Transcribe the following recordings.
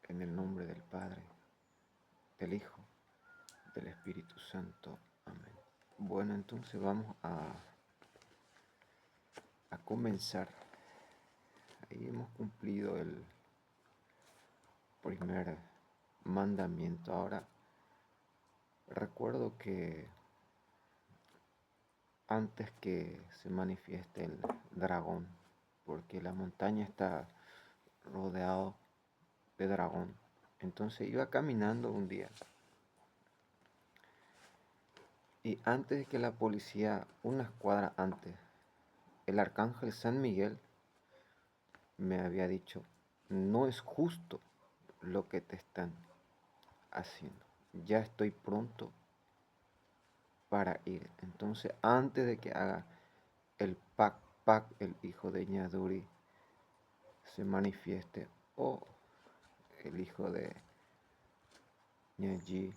En el nombre del Padre, del Hijo, del Espíritu Santo. Amén. Bueno, entonces vamos a comenzar. Ahí hemos cumplido el primer mandamiento. Ahora, recuerdo que antes que se manifieste el dragón, porque la montaña está rodeado de dragón, entonces iba caminando un día y antes de que la policía, unas cuadras antes, el arcángel San Miguel me había dicho, no es justo lo que te están haciendo. Ya estoy pronto para ir. Entonces, antes de que haga el Pac, el hijo de Ñaduri, se manifieste, o el hijo de Ñayi,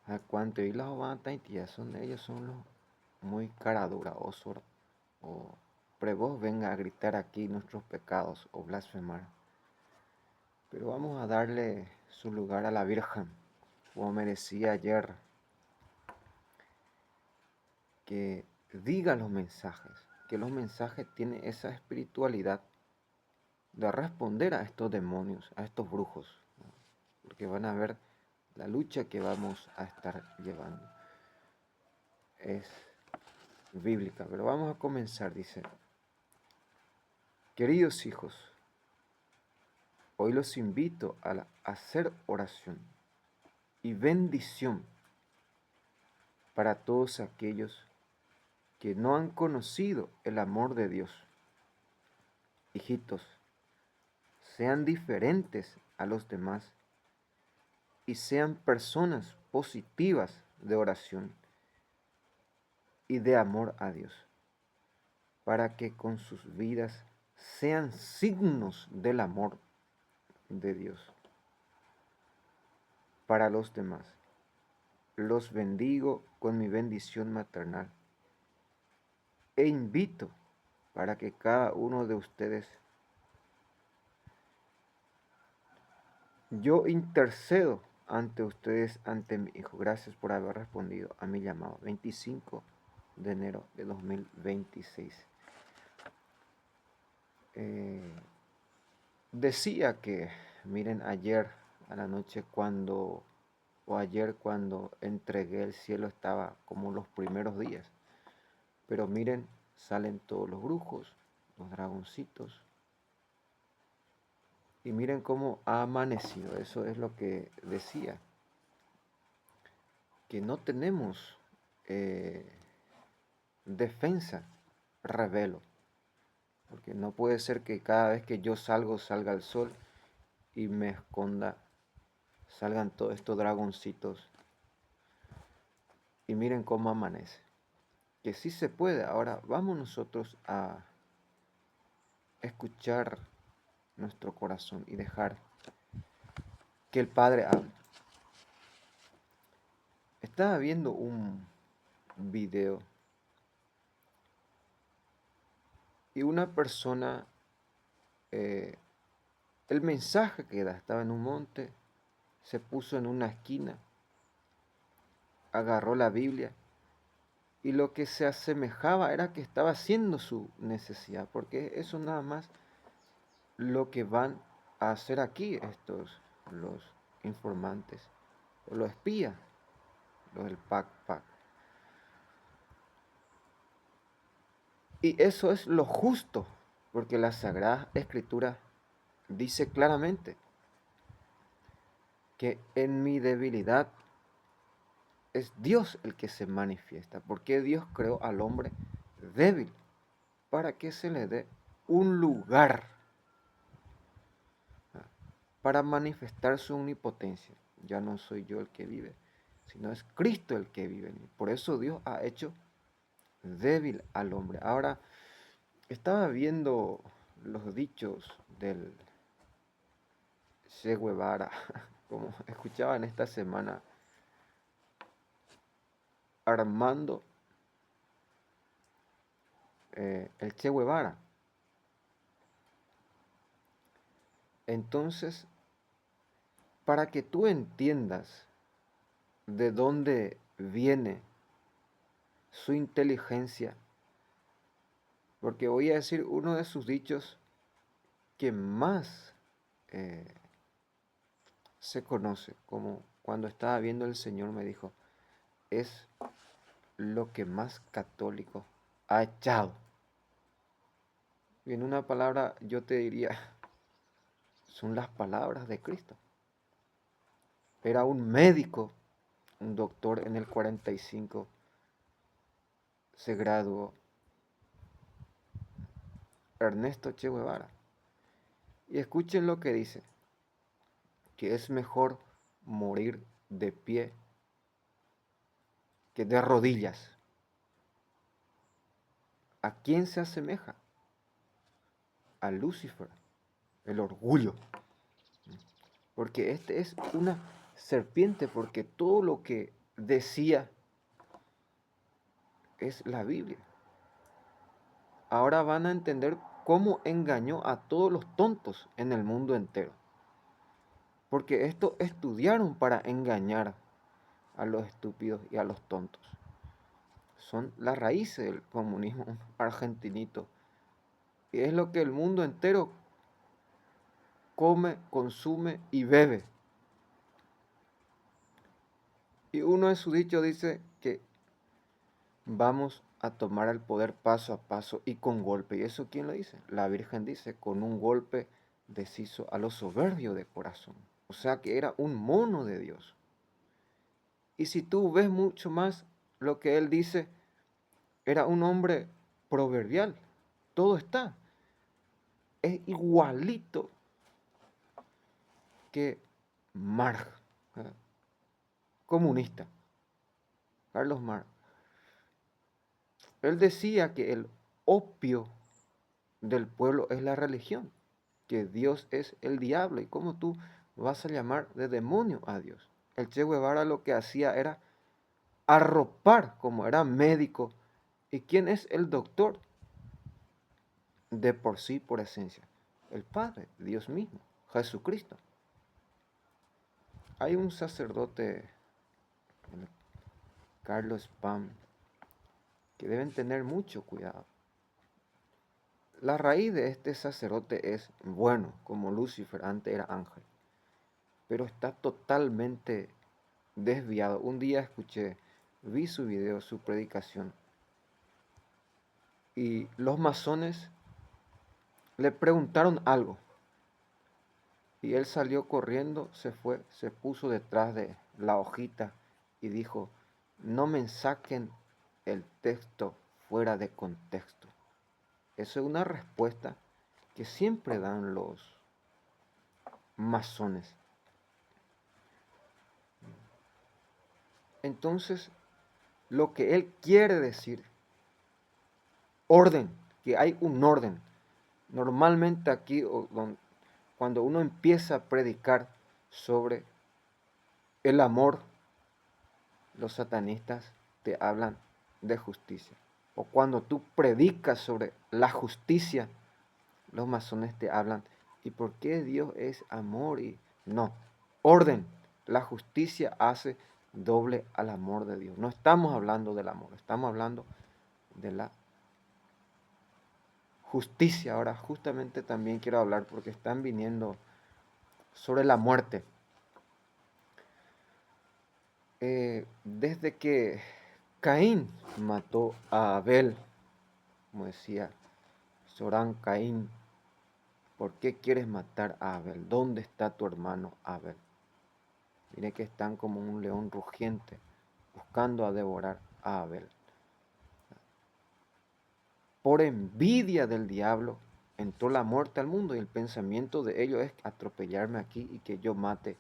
a cuanto y los van a son ellos son los muy cara dura, o pre vos venga a gritar aquí nuestros pecados o blasfemar. Pero vamos a darle su lugar a la Virgen, como me decía ayer, que diga los mensajes, que los mensajes tienen esa espiritualidad de responder a estos demonios, a estos brujos, ¿no? Porque van a ver la lucha que vamos a estar llevando. Es bíblica, pero vamos a comenzar, dice, queridos hijos, hoy los invito a hacer oración y bendición para todos aquellos que no han conocido el amor de Dios. Hijitos, sean diferentes a los demás y sean personas positivas de oración y de amor a Dios, para que con sus vidas sean signos del amor de Dios para los demás. Los bendigo con mi bendición maternal e invito para que cada uno de ustedes, yo intercedo ante ustedes, ante mi Hijo. Gracias por haber respondido a mi llamado. 25 de enero de 2026. Decía que, miren, ayer a la noche ayer cuando entregué el cielo estaba como los primeros días. Pero miren, salen todos los brujos, los dragoncitos. Y miren cómo ha amanecido. Eso es lo que decía. Que no tenemos eh, defensa, revelo. Porque no puede ser que cada vez que yo salgo salga el sol y me esconda, salgan todos estos dragoncitos. Y miren cómo amanece. Que sí se puede. Ahora vamos nosotros a escuchar nuestro corazón y dejar que el Padre hable. Estaba viendo un video y una persona, eh, el mensaje que da, estaba en un monte, se puso en una esquina, agarró la Biblia y lo que se asemejaba era que estaba haciendo su necesidad, porque eso nada más lo que van a hacer aquí los informantes, o los espías, los del PAC. Y eso es lo justo, porque la Sagrada Escritura dice claramente que en mi debilidad es Dios el que se manifiesta, porque Dios creó al hombre débil para que se le dé un lugar para manifestar su omnipotencia. Ya no soy yo el que vive, sino es Cristo el que vive en mí. Por eso Dios ha hecho débil al hombre. Ahora, estaba viendo los dichos del Che Guevara, como escuchaba en esta semana, Armando el Che Guevara. Entonces, para que tú entiendas de dónde viene su inteligencia, porque voy a decir uno de sus dichos que más eh, se conoce, como cuando estaba viendo el Señor me dijo, es lo que más católico ha echado. Y en una palabra yo te diría, son las palabras de Cristo. Era un médico, un doctor en el 45, se graduó, Ernesto Che Guevara. Y escuchen lo que dice, que es mejor morir de pie que de rodillas. ¿A quién se asemeja? A Lucifer, el orgullo. Porque este es una serpiente, porque todo lo que decía es la Biblia. Ahora van a entender cómo engañó a todos los tontos en el mundo entero. Porque esto estudiaron para engañar a los estúpidos y a los tontos. Son las raíces del comunismo argentinito. Y es lo que el mundo entero come, consume y bebe. Y uno de sus dichos dice que vamos a tomar el poder paso a paso y con golpe. ¿Y eso quién lo dice? La Virgen dice, con un golpe deshizo a los soberbios de corazón. O sea que era un mono de Dios. Y si tú ves mucho más lo que él dice, era un hombre proverbial. Todo está. Es igualito que Marx, comunista, Carlos Marx. Él decía que el opio del pueblo es la religión, que Dios es el diablo y cómo tú vas a llamar de demonio a Dios. El Che Guevara lo que hacía era arropar, como era médico. ¿Y quién es el doctor? De por sí, por esencia, el Padre, Dios mismo, Jesucristo. Hay un sacerdote, Carlos Pam, que deben tener mucho cuidado. La raíz de este sacerdote es bueno, como Lucifer antes era ángel, pero está totalmente desviado. Un día vi su video, su predicación, y los masones le preguntaron algo, y él salió corriendo, se fue, se puso detrás de la hojita y dijo, no me saquen el texto fuera de contexto. Esa es una respuesta que siempre dan los masones. Entonces, lo que él quiere decir, orden, que hay un orden. Normalmente aquí, cuando uno empieza a predicar sobre el amor, los satanistas te hablan de justicia. O cuando tú predicas sobre la justicia, los masones te hablan, ¿y por qué Dios es amor? Y no, orden. La justicia hace doble al amor de Dios. No estamos hablando del amor, estamos hablando de la justicia. Ahora justamente también quiero hablar porque están viniendo sobre la muerte. Desde que Caín mató a Abel, como decía Során Caín, ¿por qué quieres matar a Abel? ¿Dónde está tu hermano Abel? Mire que están como un león rugiente buscando a devorar a Abel. Por envidia del diablo entró la muerte al mundo y el pensamiento de ellos es atropellarme aquí y que yo mate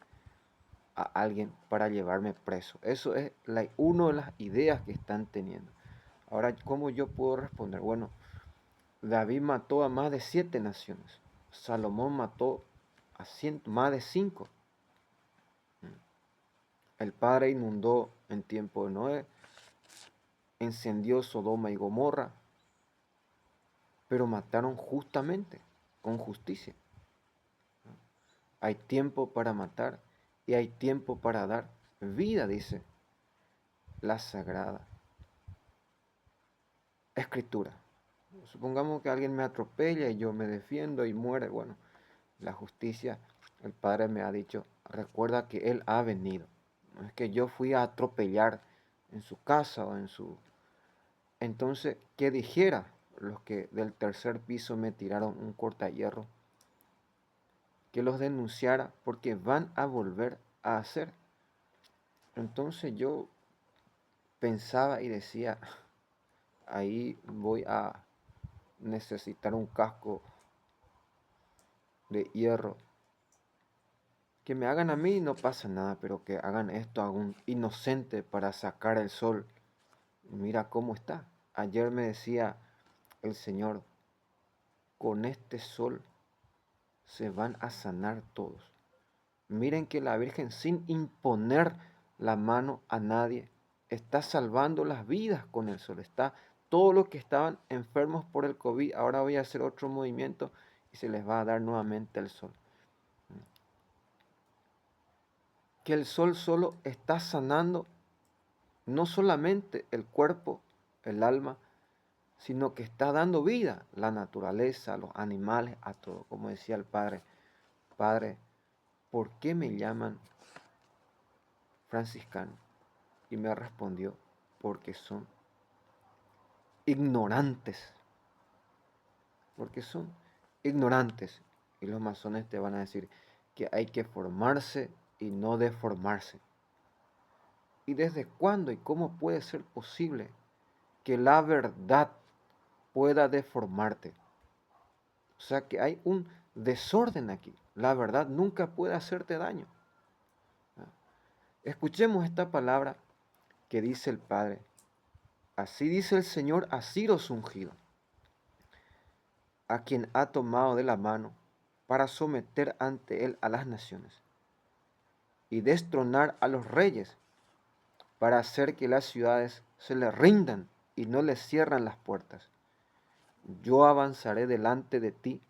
a alguien para llevarme preso. Eso es una de las ideas que están teniendo. Ahora, ¿cómo yo puedo responder? Bueno, David mató a más de 7 naciones. Salomón mató a más de 5. El Padre inundó en tiempo de Noé, encendió Sodoma y Gomorra, pero mataron justamente, con justicia. Hay tiempo para matar y hay tiempo para dar vida, dice la Sagrada Escritura. Supongamos que alguien me atropella y yo me defiendo y muere. Bueno, la justicia, el Padre me ha dicho, recuerda que Él ha venido. No es que yo fui a atropellar en su casa o en su... Entonces, que dijera los que del tercer piso me tiraron un cortahierro, que los denunciara porque van a volver a hacer. Entonces yo pensaba y decía, ahí voy a necesitar un casco de hierro. Que me hagan a mí no pasa nada, pero que hagan esto a un inocente para sacar el sol. Mira cómo está. Ayer me decía el Señor, con este sol se van a sanar todos. Miren que la Virgen, sin imponer la mano a nadie, está salvando las vidas con el sol. Está todos los que estaban enfermos por el COVID. Ahora voy a hacer otro movimiento y se les va a dar nuevamente el sol. Que el sol solo está sanando no solamente el cuerpo, el alma, sino que está dando vida, la naturaleza, los animales, a todo. Como decía el Padre, Padre, ¿por qué me llaman franciscano? Y me respondió, porque son ignorantes, porque son ignorantes. Y los masones te van a decir que hay que formarse y no deformarse. ¿Y desde cuándo y cómo puede ser posible que la verdad pueda deformarte? O sea que hay un desorden aquí. La verdad nunca puede hacerte daño. Escuchemos esta palabra que dice el Padre. Así dice el Señor a Ciro ungido, a quien ha tomado de la mano para someter ante él a las naciones y destronar a los reyes, para hacer que las ciudades se le rindan y no le cierran las puertas. Yo avanzaré delante de ti,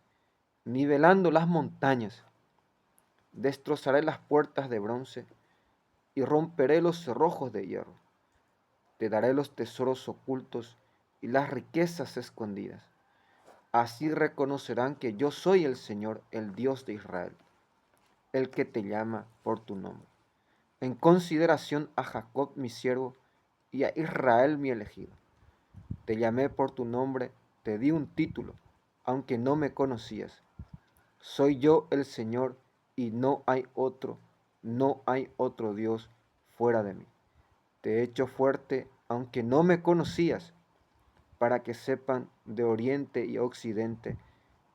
nivelando las montañas, destrozaré las puertas de bronce y romperé los cerrojos de hierro. Te daré los tesoros ocultos y las riquezas escondidas. Así reconocerán que yo soy el Señor, el Dios de Israel, el que te llama por tu nombre. En consideración a Jacob mi siervo y a Israel mi elegido. Te llamé por tu nombre, te di un título, aunque no me conocías. Soy yo el Señor y no hay otro Dios fuera de mí. Te he hecho fuerte, aunque no me conocías, para que sepan de oriente y occidente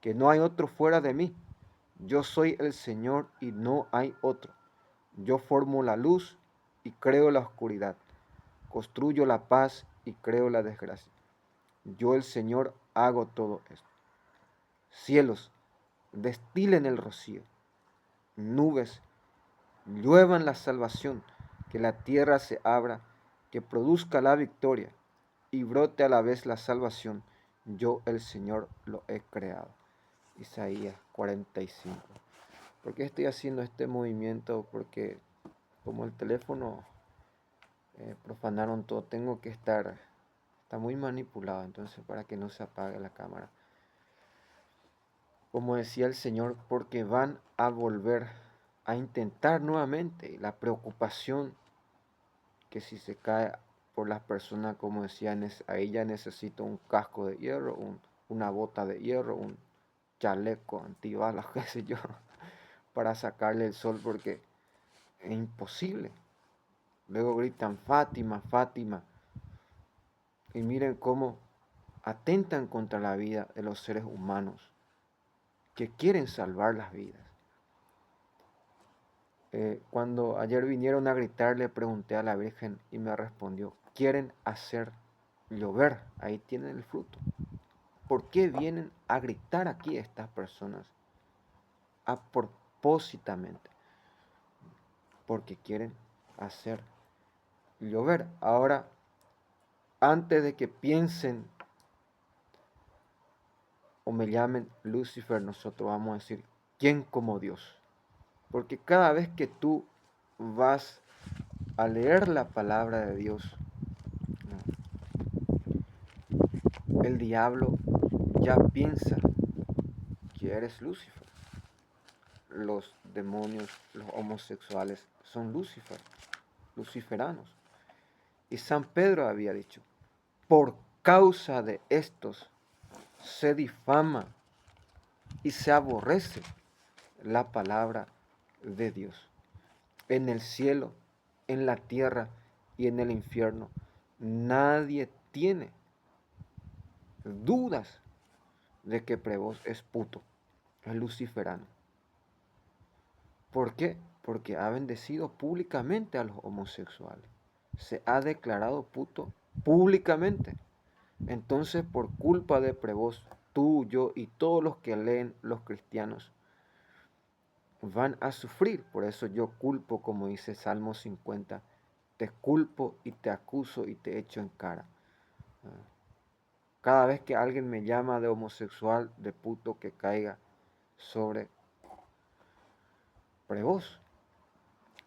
que no hay otro fuera de mí. Yo soy el Señor y no hay otro. Yo formo la luz y creo la oscuridad. Construyo la paz y creo la desgracia. Yo el Señor hago todo esto. Cielos, destilen el rocío. Nubes, lluevan la salvación. Que la tierra se abra, que produzca la victoria y brote a la vez la salvación. Yo el Señor lo he creado. Isaías 45. ¿Por qué estoy haciendo este movimiento? Porque como el teléfono profanaron todo, tengo que está muy manipulado, entonces para que no se apague la cámara. Como decía el Señor, porque van a volver a intentar nuevamente la preocupación que si se cae por las personas, como decía, a ella necesito un casco de hierro, una bota de hierro, un chaleco antibalas, qué sé yo, para sacarle el sol, porque es imposible. Luego gritan Fátima, Fátima, y miren cómo atentan contra la vida de los seres humanos que quieren salvar las vidas. Cuando ayer vinieron a gritar, le pregunté a la Virgen y me respondió, quieren hacer llover, ahí tienen el fruto. ¿Por qué vienen a gritar aquí estas personas? A propósitamente, porque quieren hacer llover. Ahora, antes de que piensen o me llamen Lucifer, nosotros vamos a decir, ¿quién como Dios? Porque cada vez que tú vas a leer la palabra de Dios, el diablo ya piensa que eres Lucifer. Los demonios, los homosexuales son Lucifer, luciferanos. Y San Pedro había dicho, por causa de estos se difama y se aborrece la palabra de Dios. En el cielo, en la tierra y en el infierno, nadie tiene dudas de que Prevost es puto, es luciferano. ¿Por qué? Porque ha bendecido públicamente a los homosexuales. Se ha declarado puto públicamente. Entonces, por culpa de Prevost, tú, yo y todos los que leen los cristianos van a sufrir. Por eso yo culpo, como dice Salmo 50, te culpo y te acuso y te echo en cara. Cada vez que alguien me llama de homosexual, de puto, que caiga sobre Prevost.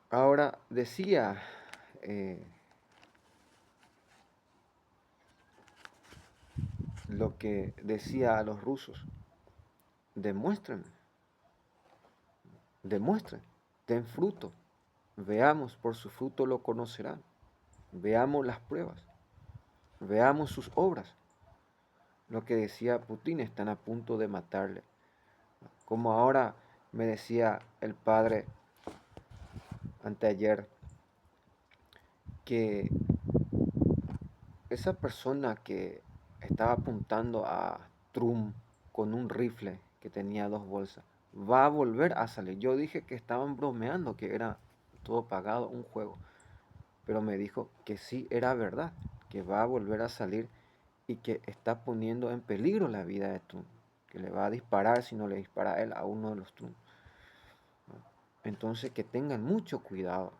Ahora decía lo que decía a los rusos, demuéstrenme, demuestren, den fruto, veamos, por su fruto lo conocerán, veamos las pruebas, veamos sus obras. Lo que decía Putin, están a punto de matarle. Como ahora me decía el padre anteayer, que esa persona que estaba apuntando a Trump con un rifle que tenía 2 bolsas, va a volver a salir. Yo dije que estaban bromeando, que era todo pagado, un juego. Pero me dijo que sí era verdad, que va a volver a salir y que está poniendo en peligro la vida de Trump, que le va a disparar si no le dispara a él a uno de los Trump. Entonces que tengan mucho cuidado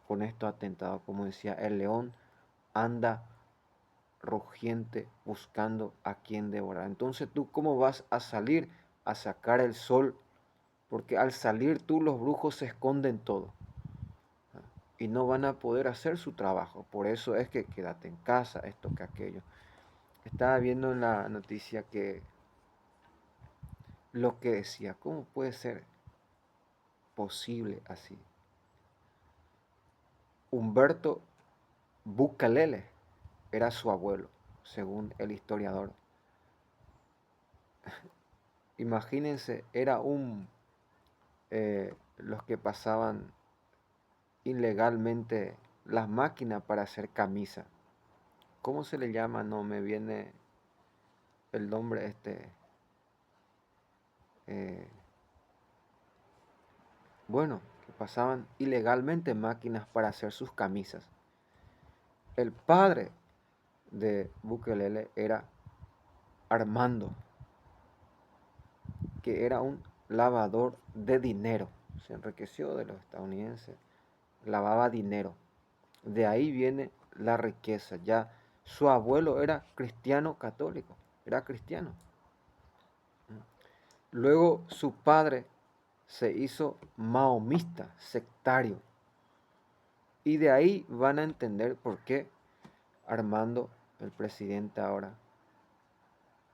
con estos atentados. Como decía, el león anda rugiente buscando a quien devorar. Entonces tú cómo vas a salir a sacar el sol, porque al salir tú los brujos se esconden todo y no van a poder hacer su trabajo. Por eso es que quédate en casa, esto que aquello. Estaba viendo en la noticia que lo que decía, ¿cómo puede ser posible así? Humberto Bucalele era su abuelo, según el historiador. Imagínense, era los que pasaban ilegalmente las máquinas para hacer camisa. ¿Cómo se le llama? No me viene el nombre eh, bueno, que pasaban ilegalmente máquinas para hacer sus camisas. El padre de Bukelele era Armando, que era un lavador de dinero. Se enriqueció de los estadounidenses, lavaba dinero. De ahí viene la riqueza. Ya su abuelo era cristiano católico, era cristiano. Luego su padre se hizo mahomista, sectario. Y de ahí van a entender por qué Armando, el presidente ahora,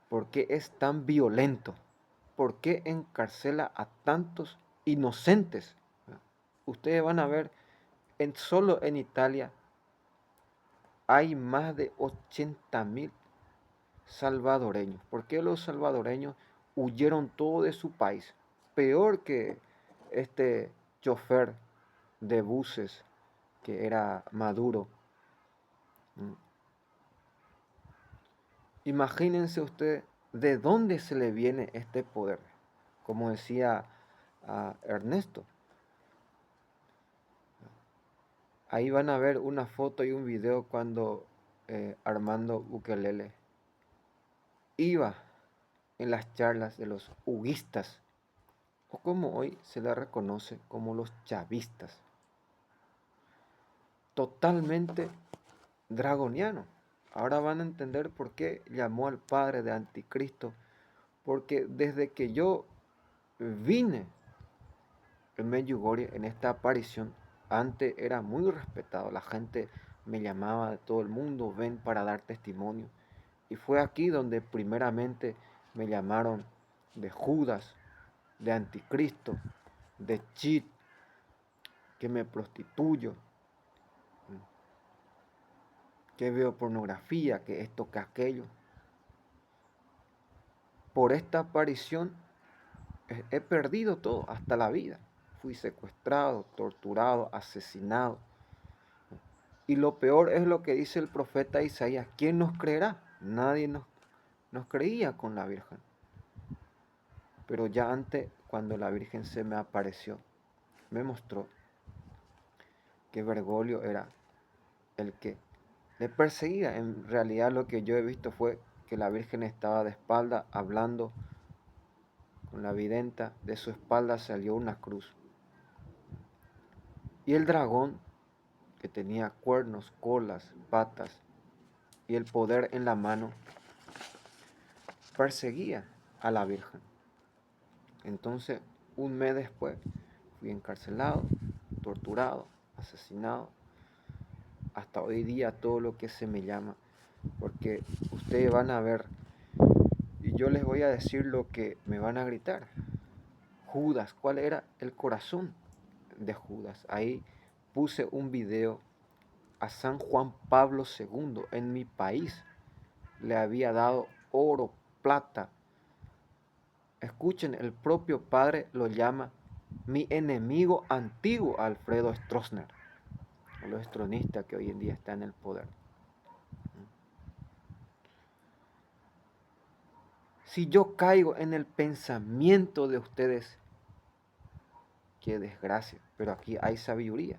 por qué es tan violento, por qué encarcela a tantos inocentes. Ustedes van a ver, solo en Italia hay más de 80.000 salvadoreños. ¿Por qué los salvadoreños huyeron todo de su país? Peor que este chofer de buses que era Maduro. Imagínense usted de dónde se le viene este poder. Como decía Ernesto, ahí van a ver una foto y un video cuando Armando Bukelele iba en las charlas de los huguistas, o como hoy se le reconoce como los chavistas. Totalmente dragoniano. Ahora van a entender por qué llamó al padre de anticristo, porque desde que yo vine en Medjugorje, en esta aparición, Antes era muy respetado, la gente me llamaba de todo el mundo, ven para dar testimonio. Y fue aquí donde primeramente me llamaron de Judas, de anticristo, de cheat, que me prostituyo, que veo pornografía, que esto, que aquello. Por esta aparición he perdido todo, hasta la vida. Fui secuestrado, torturado, asesinado. Y lo peor es lo que dice el profeta Isaías. ¿Quién nos creerá? Nadie nos creía con la Virgen. Pero ya antes, cuando la Virgen se me apareció, me mostró que Bergoglio era el que le perseguía. En realidad lo que yo he visto fue que la Virgen estaba de espalda hablando con la videnta. De su espalda salió una cruz. Y el dragón, que tenía cuernos, colas, patas y el poder en la mano, perseguía a la Virgen. Entonces, un mes después, fui encarcelado, torturado, asesinado, hasta hoy día todo lo que se me llama, porque ustedes van a ver y yo les voy a decir lo que me van a gritar. Judas, ¿cuál era el corazón de Judas? Ahí puse un video a San Juan Pablo II. En mi país le había dado oro, plata. Escuchen, el propio padre lo llama mi enemigo antiguo, Alfredo Stroessner, los estronistas que hoy en día está en el poder. Si yo caigo en el pensamiento de ustedes, qué desgracia, pero aquí hay sabiduría.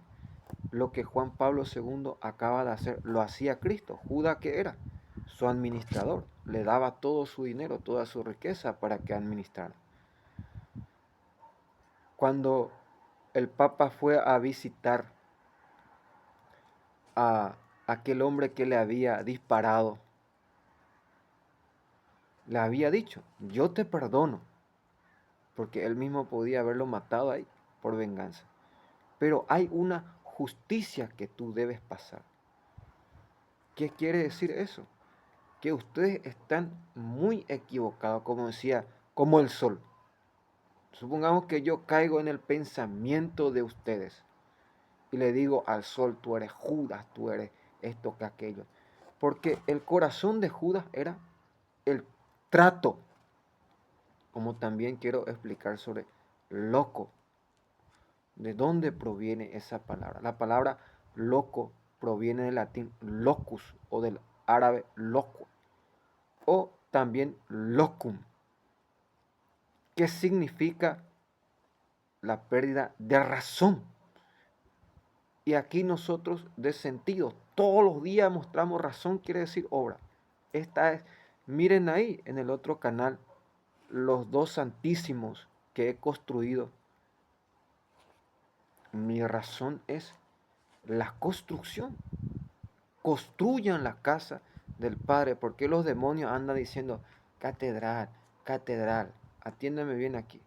Lo que Juan Pablo II acaba de hacer, lo hacía Cristo. Judas, ¿qué era? Su administrador. Le daba todo su dinero, toda su riqueza para que administrara. Cuando el Papa fue a visitar a aquel hombre que le había disparado, le había dicho, yo te perdono, porque él mismo podía haberlo matado ahí por venganza. Pero hay una justicia que tú debes pasar. ¿Qué quiere decir eso? Que ustedes están muy equivocados, como decía, como el sol. Supongamos que yo caigo en el pensamiento de ustedes y le digo al sol, tú eres Judas, tú eres esto que aquello. Porque el corazón de Judas era el trato, como también quiero explicar sobre loco. ¿De dónde proviene esa palabra? La palabra loco proviene del latín locus o del árabe loco o también locum, que significa la pérdida de razón. Y aquí nosotros de sentido, todos los días mostramos razón, quiere decir obra. Esta es, miren ahí en el otro canal, los dos santísimos que he construido. Mi razón es la construcción. Construyan la casa del Padre, porque los demonios andan diciendo, catedral, catedral, atiéndeme bien aquí.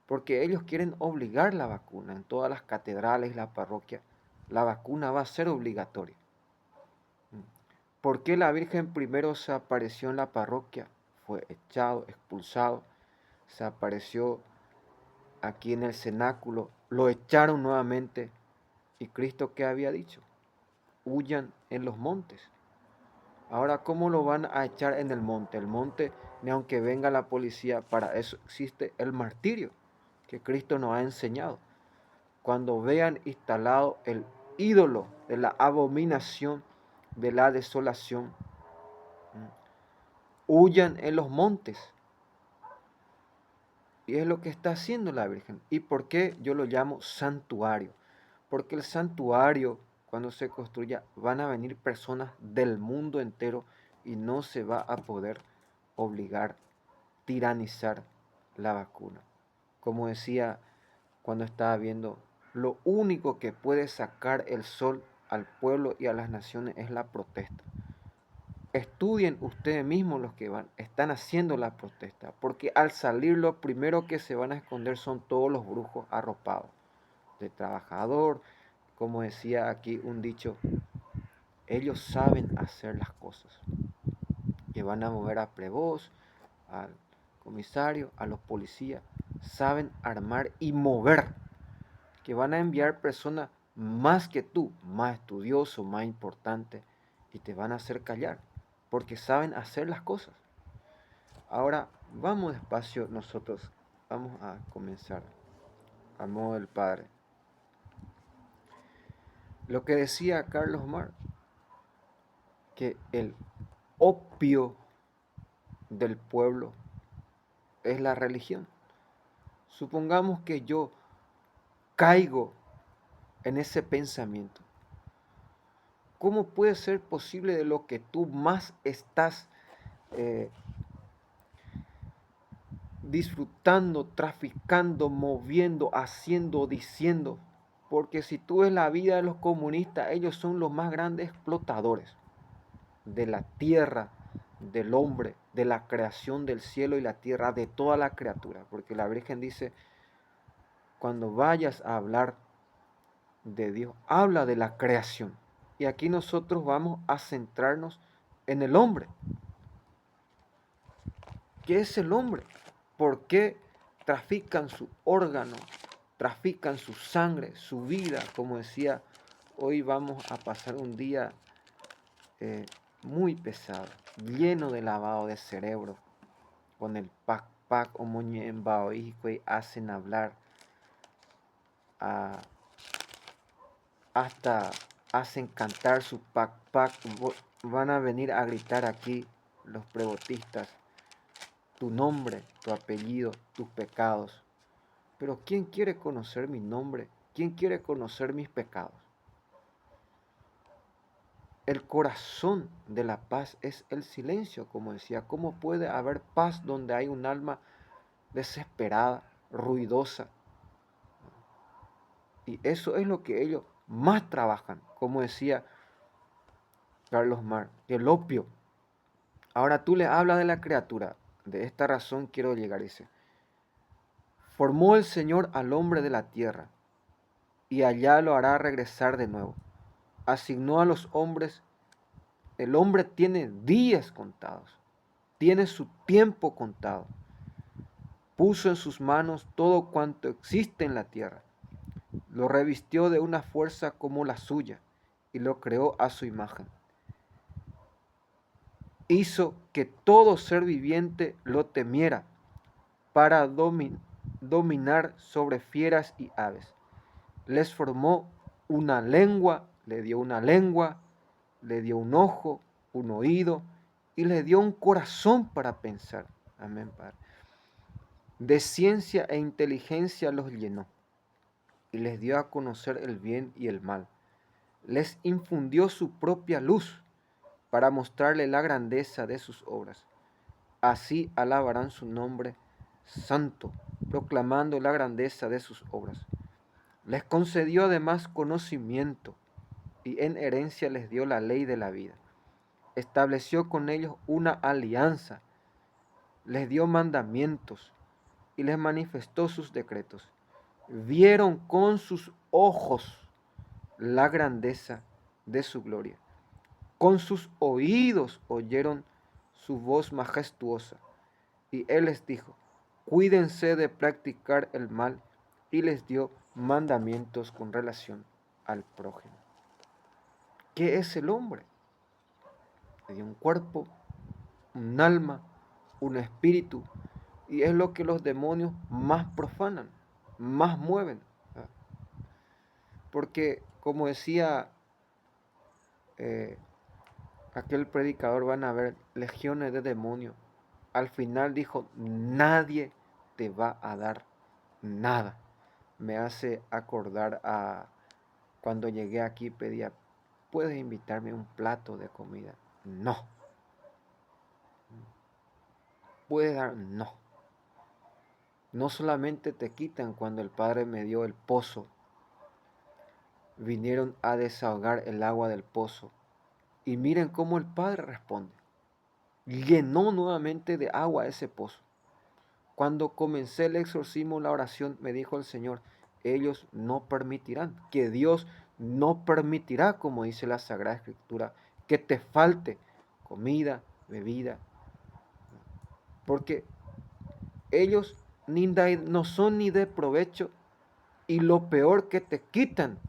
Porque ellos quieren obligar la vacuna. En todas las catedrales, la parroquia, la vacuna va a ser obligatoria. ¿Por qué la Virgen primero se apareció en la parroquia? Fue echado, expulsado, se apareció aquí en el cenáculo, lo echaron nuevamente. ¿Y Cristo qué había dicho? Huyan en los montes. Ahora, ¿cómo lo van a echar en el monte? El monte, ni aunque venga la policía, para eso existe el martirio que Cristo nos ha enseñado. Cuando vean instalado el ídolo de la abominación, de la desolación, huyan en los montes. Y es lo que está haciendo la Virgen. ¿Y por qué yo lo llamo santuario? Porque el santuario, cuando se construya, van a venir personas del mundo entero y no se va a poder obligar, tiranizar la vacuna. Como decía cuando estaba viendo, lo único que puede sacar el sol al pueblo y a las naciones es la protesta. Estudien ustedes mismos los que están haciendo la protesta, porque al salir lo primero que se van a esconder son todos los brujos arropados, de trabajador, como decía aquí un dicho, ellos saben hacer las cosas, que van a mover a Prevost, al comisario, a los policías, saben armar y mover, que van a enviar personas más que tú, más estudioso, más importante, y te van a hacer callar, porque saben hacer las cosas. Ahora, vamos despacio nosotros, vamos a comenzar, a modo del Padre. Lo que decía Carlos Marx, que el opio del pueblo es la religión. Supongamos que yo caigo en ese pensamiento. ¿Cómo puede ser posible de lo que tú más estás eh, disfrutando, traficando, moviendo, haciendo, diciendo? Porque si tú ves la vida de los comunistas, ellos son los más grandes explotadores de la tierra, del hombre, de la creación del cielo y la tierra, de toda la criatura. Porque la Virgen dice, cuando vayas a hablar de Dios, habla de la creación. Y aquí nosotros vamos a centrarnos en el hombre. ¿Qué es el hombre? ¿Por qué trafican su órgano, trafican su sangre, su vida? Como decía, hoy vamos a pasar un día eh, muy pesado, lleno de lavado de cerebro, con el pac o moñe en baoísco y hacen hablar a, hasta hacen cantar su pac. Van a venir a gritar aquí los prebotistas tu nombre, tu apellido, tus pecados. Pero ¿quién quiere conocer mi nombre? ¿Quién quiere conocer mis pecados? El corazón de la paz es el silencio, como decía. ¿Cómo puede haber paz donde hay un alma desesperada, ruidosa? Y eso es lo que ellos más trabajan, como decía Carlos Marx, el opio. Ahora tú le hablas de la criatura. De esta razón quiero llegar, dice. Formó el Señor al hombre de la tierra, y allá lo hará regresar de nuevo. Asignó a los hombres, el hombre tiene días contados, tiene su tiempo contado. Puso en sus manos todo cuanto existe en la tierra. Lo revistió de una fuerza como la suya y lo creó a su imagen. Hizo que todo ser viviente lo temiera para dominar sobre fieras y aves. Les formó una lengua, le dio una lengua, le dio un ojo, un oído y le dio un corazón para pensar. Amén, Padre. De ciencia e inteligencia los llenó y les dio a conocer el bien y el mal. Les infundió su propia luz para mostrarle la grandeza de sus obras. Así alabarán su nombre santo, proclamando la grandeza de sus obras. Les concedió además conocimiento y en herencia les dio la ley de la vida. Estableció con ellos una alianza, les dio mandamientos y les manifestó sus decretos. Vieron con sus ojos la grandeza de su gloria. Con sus oídos oyeron su voz majestuosa. Y él les dijo, cuídense de practicar el mal, y les dio mandamientos con relación al prójimo. ¿Qué es el hombre? Le dio un cuerpo, un alma, un espíritu, y es lo que los demonios más profanan, más mueven. Porque, como decía eh, aquel predicador, van a haber legiones de demonios. Al final dijo, nadie te va a dar nada. Me hace acordar a cuando llegué aquí pedía, ¿puedes invitarme un plato de comida? No. ¿Puedes dar? No. No solamente te quitan cuando el Padre me dio el pozo, vinieron a desahogar el agua del pozo. Y miren cómo el Padre responde. Llenó nuevamente de agua ese pozo. Cuando comencé el exorcismo, la oración, me dijo el Señor, ellos no permitirán, que Dios no permitirá, como dice la Sagrada Escritura, que te falte comida, bebida, porque ellos no son ni de provecho y lo peor que te quitan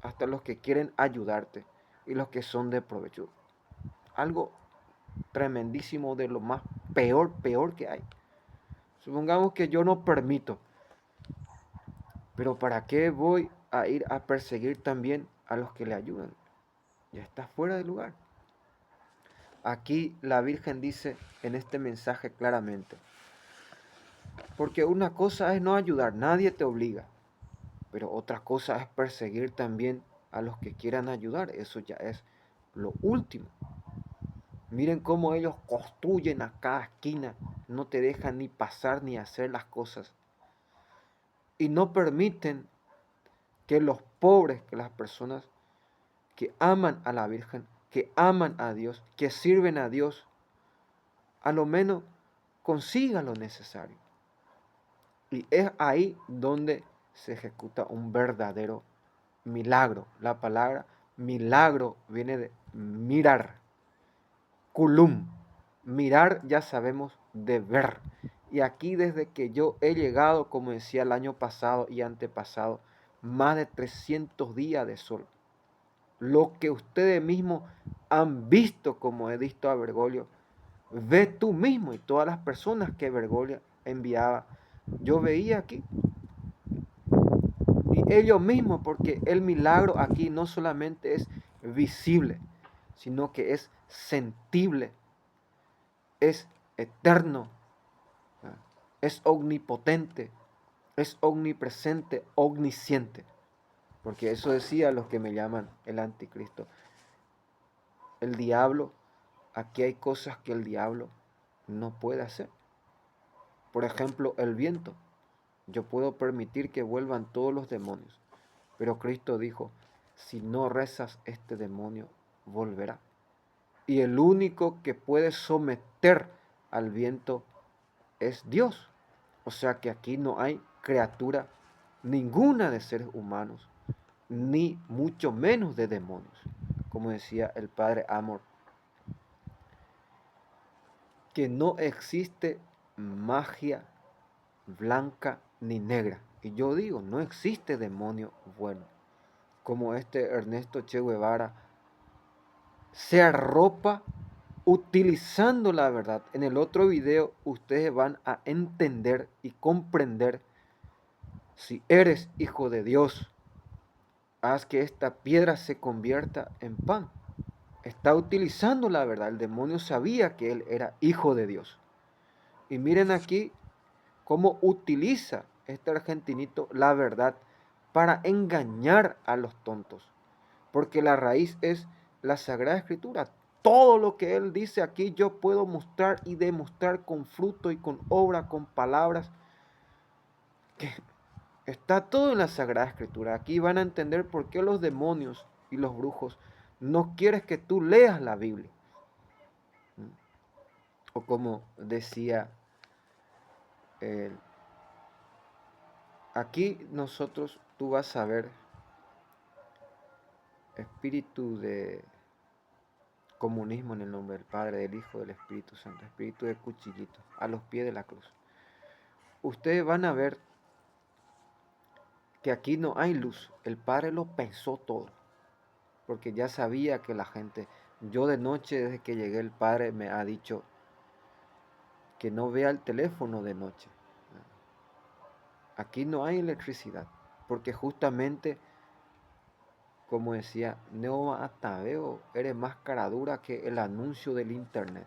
hasta los que quieren ayudarte y los que son de provecho. Algo tremendísimo, de lo más peor que hay. Supongamos que yo no permito, pero ¿para qué voy a ir a perseguir también a los que le ayudan? Ya está fuera de lugar. Aquí la Virgen dice en este mensaje claramente, porque una cosa es no ayudar, nadie te obliga, pero otra cosa es perseguir también a los que quieran ayudar, eso ya es lo último. Miren cómo ellos construyen a cada esquina, no te dejan ni pasar ni hacer las cosas. Y no permiten que los pobres, que las personas que aman a la Virgen, que aman a Dios, que sirven a Dios, a lo menos consigan lo necesario. Y es ahí donde se ejecuta un verdadero milagro. La palabra milagro viene de mirar, culum. Mirar ya sabemos de ver. Y aquí desde que yo he llegado, como decía el año pasado y antepasado, más de 300 días de sol. Lo que ustedes mismos han visto, como he visto a Bergoglio, ve tú mismo y todas las personas que Bergoglio enviaba. Yo veía aquí. Y ellos mismos, porque el milagro aquí no solamente es visible, sino que es sentible, es eterno, es omnipotente, es omnipresente, omnisciente. Porque eso decía los que me llaman el anticristo. El diablo, aquí hay cosas que el diablo no puede hacer. Por ejemplo, el viento. Yo puedo permitir que vuelvan todos los demonios. Pero Cristo dijo, si no rezas, este demonio volverá. Y el único que puede someter al viento es Dios. O sea que aquí no hay criatura ninguna de seres humanos, ni mucho menos de demonios. Como decía el padre Amor, que no existe magia blanca ni negra. Y yo digo, no existe demonio bueno. Como este Ernesto Che Guevara se arropa utilizando la verdad. En el otro video ustedes van a entender y comprender, si eres hijo de Dios, haz que esta piedra se convierta en pan. Está utilizando la verdad. El demonio sabía que él era hijo de Dios. Y miren aquí cómo utiliza este argentinito la verdad para engañar a los tontos. Porque la raíz es la Sagrada Escritura. Todo lo que él dice aquí yo puedo mostrar y demostrar con fruto y con obra, con palabras, que está todo en la Sagrada Escritura. Aquí van a entender por qué los demonios y los brujos no quieren que tú leas la Biblia. O como decía él, aquí nosotros, tú vas a ver espíritu de comunismo en el nombre del Padre, del Hijo, del Espíritu Santo, espíritu de cuchillito, a los pies de la cruz. Ustedes van a ver que aquí no hay luz. El Padre lo pensó todo, porque ya sabía que la gente, yo de noche desde que llegué el Padre me ha dicho que no vea el teléfono de noche. Aquí no hay electricidad, porque justamente, como decía Neo Ataveo, eres más cara dura que el anuncio del internet.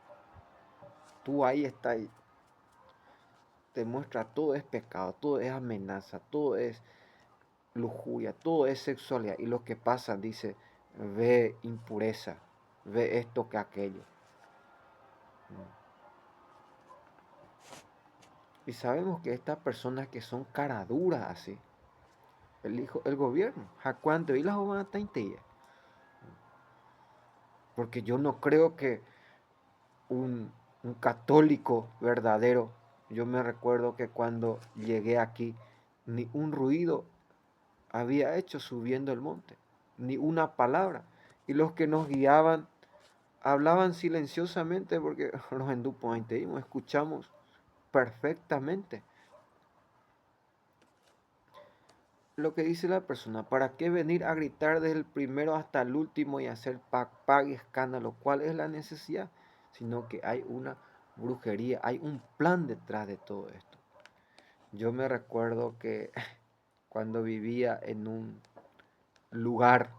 Tú ahí estás, te muestra todo es pecado, todo es amenaza, todo es lujuria, todo es sexualidad. Y lo que pasa, dice, ve impureza, ve esto que aquello. Y sabemos que estas personas que son caraduras así, el gobierno, ¿a cuánto? Y las van a porque yo no creo que un, un católico verdadero, yo me recuerdo que cuando llegué aquí, ni un ruido había hecho subiendo el monte, ni una palabra. Y los que nos guiaban hablaban silenciosamente porque los endupointeímos, escuchamos perfectamente lo que dice la persona. ¿Para qué venir a gritar desde el primero hasta el último y hacer pag y escándalo? ¿Cuál es la necesidad? Sino que hay una brujería, hay un plan detrás de todo esto. Yo me recuerdo que cuando vivía en un lugar,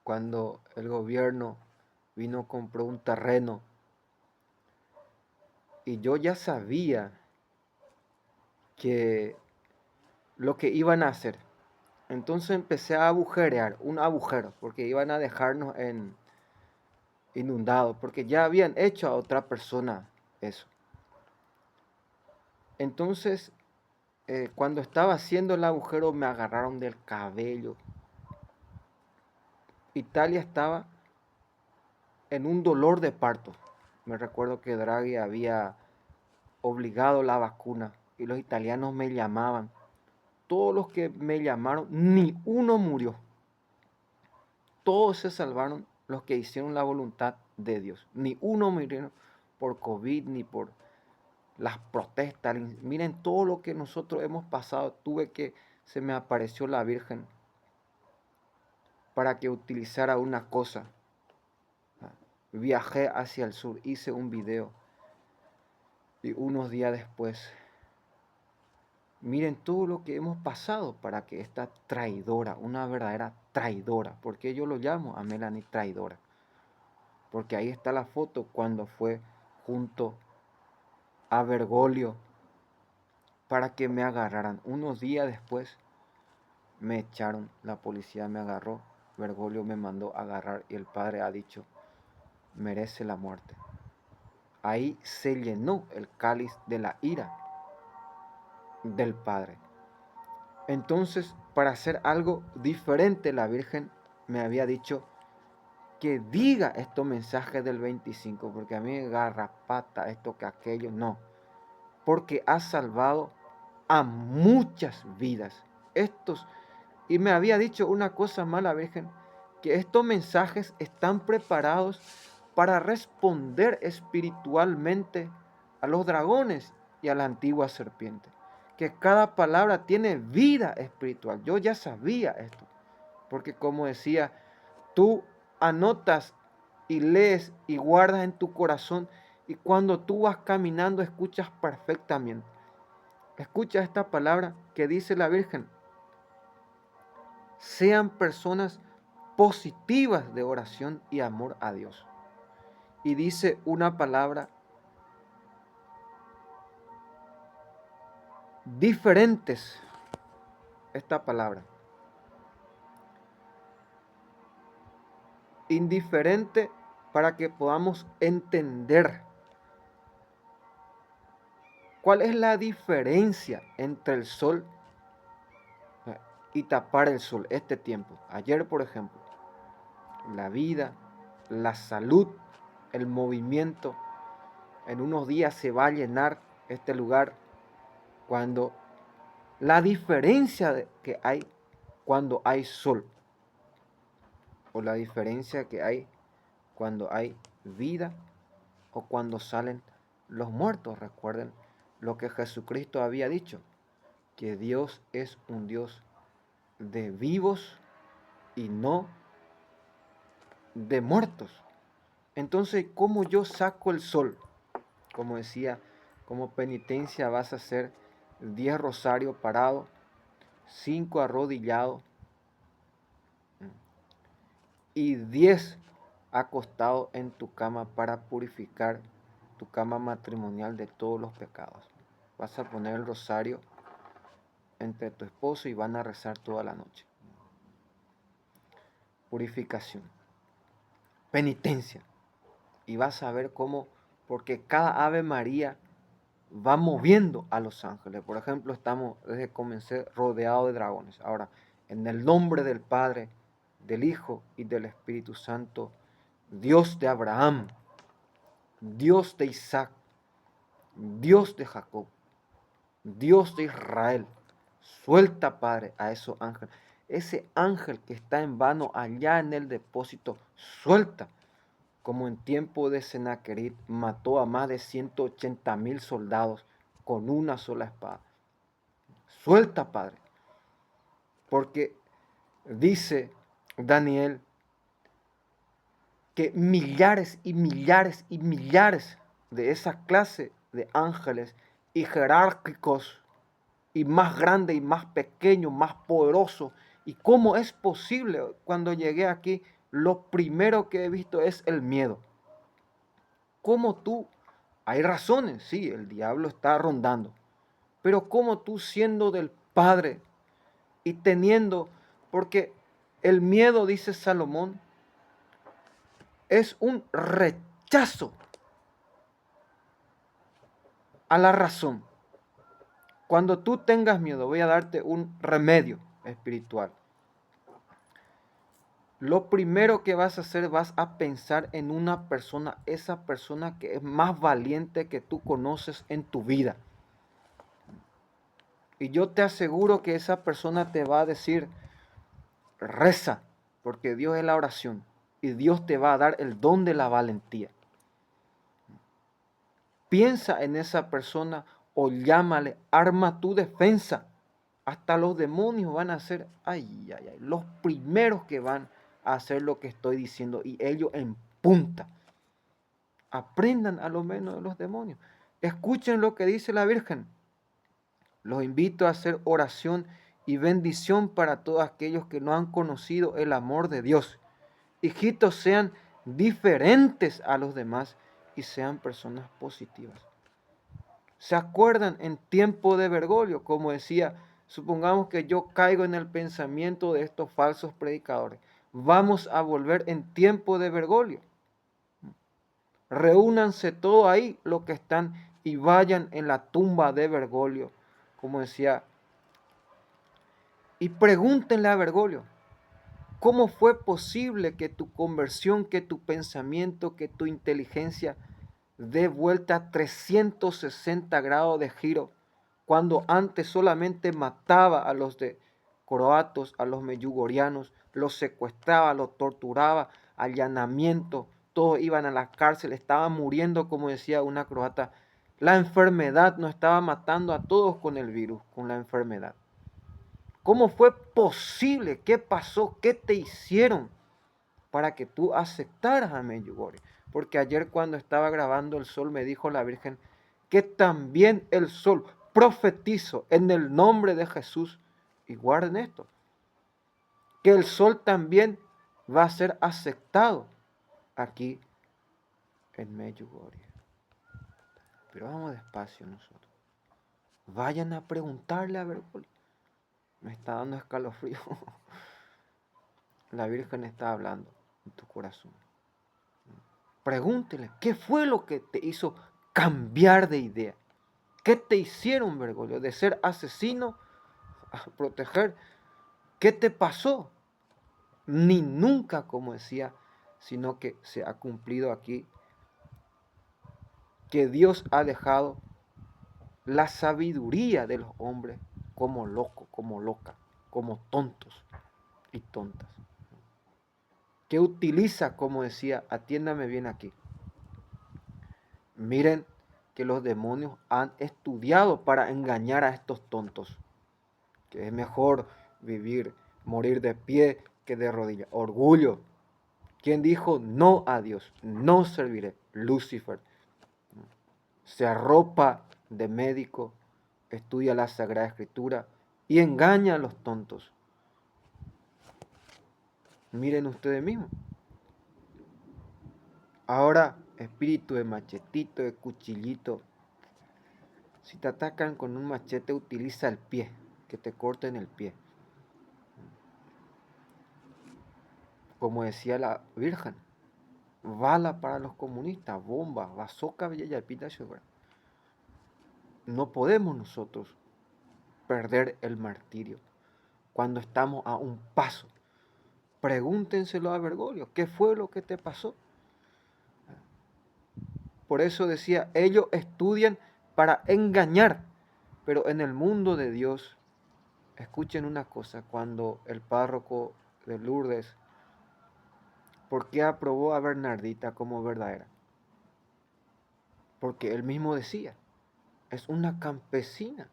cuando el gobierno vino, compró un terreno y yo ya sabía que lo que iban a hacer. Entonces empecé a agujerear, un agujero, porque iban a dejarnos en inundados, porque ya habían hecho a otra persona eso. Entonces, cuando estaba haciendo el agujero, me agarraron del cabello. Italia estaba en un dolor de parto. Me recuerdo que Draghi había obligado la vacuna y los italianos me llamaban. Todos los que me llamaron, ni uno murió. Todos se salvaron los que hicieron la voluntad de Dios. Ni uno murió por COVID ni por las protestas. Miren todo lo que nosotros hemos pasado. Se me apareció la Virgen para que utilizara una cosa. Viajé hacia el sur, hice un video y unos días después, miren todo lo que hemos pasado para que esta traidora, una verdadera traidora, porque yo lo llamo a Melanie traidora, porque ahí está la foto cuando fue junto a Bergoglio para que me agarraran. Unos días después me echaron, la policía me agarró, Bergoglio me mandó a agarrar y el padre ha dicho, merece la muerte. Ahí se llenó el cáliz de la ira del padre. Entonces, para hacer algo diferente, la Virgen me había dicho que diga estos mensajes del 25, porque a mí garrapata, esto que aquello, no. Porque ha salvado a muchas vidas. Y me había dicho una cosa más la Virgen, que estos mensajes están preparados para responder espiritualmente a los dragones y a la antigua serpiente. Que cada palabra tiene vida espiritual. Yo ya sabía esto, porque como decía, tú anotas y lees y guardas en tu corazón y cuando tú vas caminando escuchas perfectamente. Escucha esta palabra que dice la Virgen. Sean personas positivas de oración y amor a Dios. Y dice una palabra diferentes, esta palabra. Indiferente para que podamos entender cuál es la diferencia entre el sol y tapar el sol este tiempo. Ayer, por ejemplo, la vida, la salud, el movimiento. En unos días se va a llenar este lugar cuando la diferencia que hay cuando hay sol o la diferencia que hay cuando hay vida o cuando salen los muertos. Recuerden lo que Jesucristo había dicho, que Dios es un Dios de vivos y no de muertos. Entonces, ¿cómo yo saco el sol? Como decía, como penitencia vas a hacer 10 rosarios parados, 5 arrodillados y 10 acostado en tu cama para purificar tu cama matrimonial de todos los pecados. Vas a poner el rosario entre tu esposo y van a rezar toda la noche. Purificación, penitencia. Y vas a ver cómo, porque cada Ave María va moviendo a los ángeles. Por ejemplo, estamos desde que comencé rodeados de dragones. Ahora, en el nombre del Padre, del Hijo y del Espíritu Santo, Dios de Abraham, Dios de Isaac, Dios de Jacob, Dios de Israel, Suelta, Padre, a esos ángeles. Ese ángel que está en vano allá en el depósito, suelta. Como en tiempo de Sennacherib mató a más de 180,000 soldados con una sola espada. Suelta, Padre. Porque dice Daniel que millares y millares y millares de esa clase de ángeles y jerárquicos y más grande y más pequeño, más poderoso. ¿Y cómo es posible? Cuando llegué aquí, lo primero que he visto es el miedo. ¿Cómo tú? Hay razones, sí, el diablo está rondando. Pero ¿cómo tú siendo del Padre y teniendo, porque el miedo, dice Salomón, es un rechazo a la razón. Cuando tú tengas miedo, voy a darte un remedio espiritual. Lo primero que vas a hacer, vas a pensar en una persona, esa persona que es más valiente que tú conoces en tu vida. Y yo te aseguro que esa persona te va a decir, reza, porque Dios es la oración. Y Dios te va a dar el don de la valentía. Piensa en esa persona o llámale, arma tu defensa. Hasta los demonios van a ser, los primeros que van a hacer lo que estoy diciendo y ellos en punta. Aprendan a lo menos de los demonios. Escuchen lo que dice la Virgen. Los invito a hacer oración y bendición para todos aquellos que no han conocido el amor de Dios. Hijitos, sean diferentes a los demás y sean personas positivas. ¿Se acuerdan en tiempo de Bergoglio? Como decía, supongamos que yo caigo en el pensamiento de estos falsos predicadores. Vamos a volver en tiempo de Bergoglio. Reúnanse todos ahí los que están y vayan en la tumba de Bergoglio, como decía, y pregúntenle a Bergoglio, ¿cómo fue posible que tu conversión, que tu pensamiento, que tu inteligencia dé vuelta a 360 grados de giro, cuando antes solamente mataba a los de croatos, a los meyugorianos, los secuestraba, los torturaba, allanamiento, todos iban a la cárcel, estaban muriendo, como decía una croata. La enfermedad nos estaba matando a todos con el virus, con la enfermedad. ¿Cómo fue posible? ¿Qué pasó? ¿Qué te hicieron para que tú aceptaras a Medjugorje? Porque ayer cuando estaba grabando el sol me dijo la Virgen que también el sol profetizo en el nombre de Jesús, y guarden esto, que el sol también va a ser aceptado aquí en Medjugorje. Pero vamos despacio nosotros. Vayan a preguntarle a Bergoglio. Me está dando escalofrío. La Virgen está hablando en tu corazón. Pregúntele, ¿qué fue lo que te hizo cambiar de idea? ¿Qué te hicieron, Bergoglio? De ser asesino a proteger. ¿Qué te pasó? Ni nunca, como decía, sino que se ha cumplido aquí, que Dios ha dejado la sabiduría de los hombres como loco, como loca, como tontos y tontas. Que utiliza, como decía, atiéndame bien aquí. Miren que los demonios han estudiado para engañar a estos tontos. Que es mejor vivir, morir de pie que de rodillas. Orgullo. ¿Quién dijo no a Dios? No serviré. Lucifer. Se arropa de médico, estudia la Sagrada Escritura y engaña a los tontos. Miren ustedes mismos. Ahora, espíritu de machetito, de cuchillito. Si te atacan con un machete, utiliza el pie, que te corten el pie. Como decía la Virgen, bala para los comunistas, bomba, bazooka, pita. No podemos nosotros perder el martirio cuando estamos a un paso. Pregúntenselo a Bergoglio, ¿qué fue lo que te pasó? Por eso decía, ellos estudian para engañar, pero en el mundo de Dios Escuchen una cosa, cuando el párroco de Lourdes, ¿por qué aprobó a Bernardita como verdadera? Porque él mismo decía, es una campesina,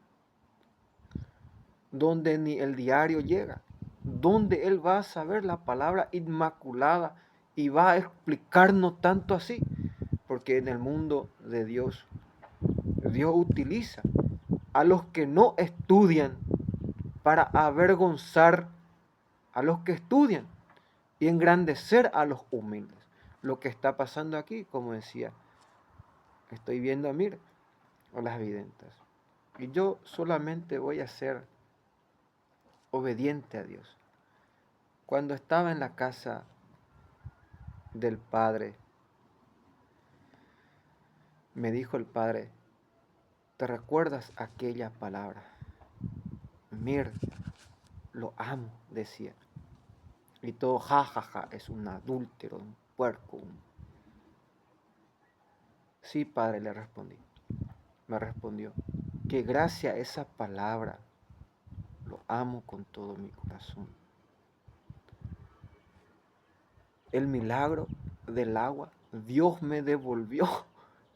donde ni el diario llega, donde él va a saber la palabra inmaculada y va a explicarnos tanto así, porque en el mundo de Dios, Dios utiliza a los que no estudian para avergonzar a los que estudian y engrandecer a los humildes. Lo que está pasando aquí, como decía, estoy viendo a Mir o las videntes. Y yo solamente voy a ser obediente a Dios. Cuando estaba en la casa del Padre, me dijo el Padre, ¿te recuerdas aquella palabra? Mir, lo amo, decía. Y todo, ja, ja, ja, es un adúltero, un puerco. Sí, Padre, le respondí. Me respondió, que gracias a esa palabra lo amo con todo mi corazón. El milagro del agua, Dios me devolvió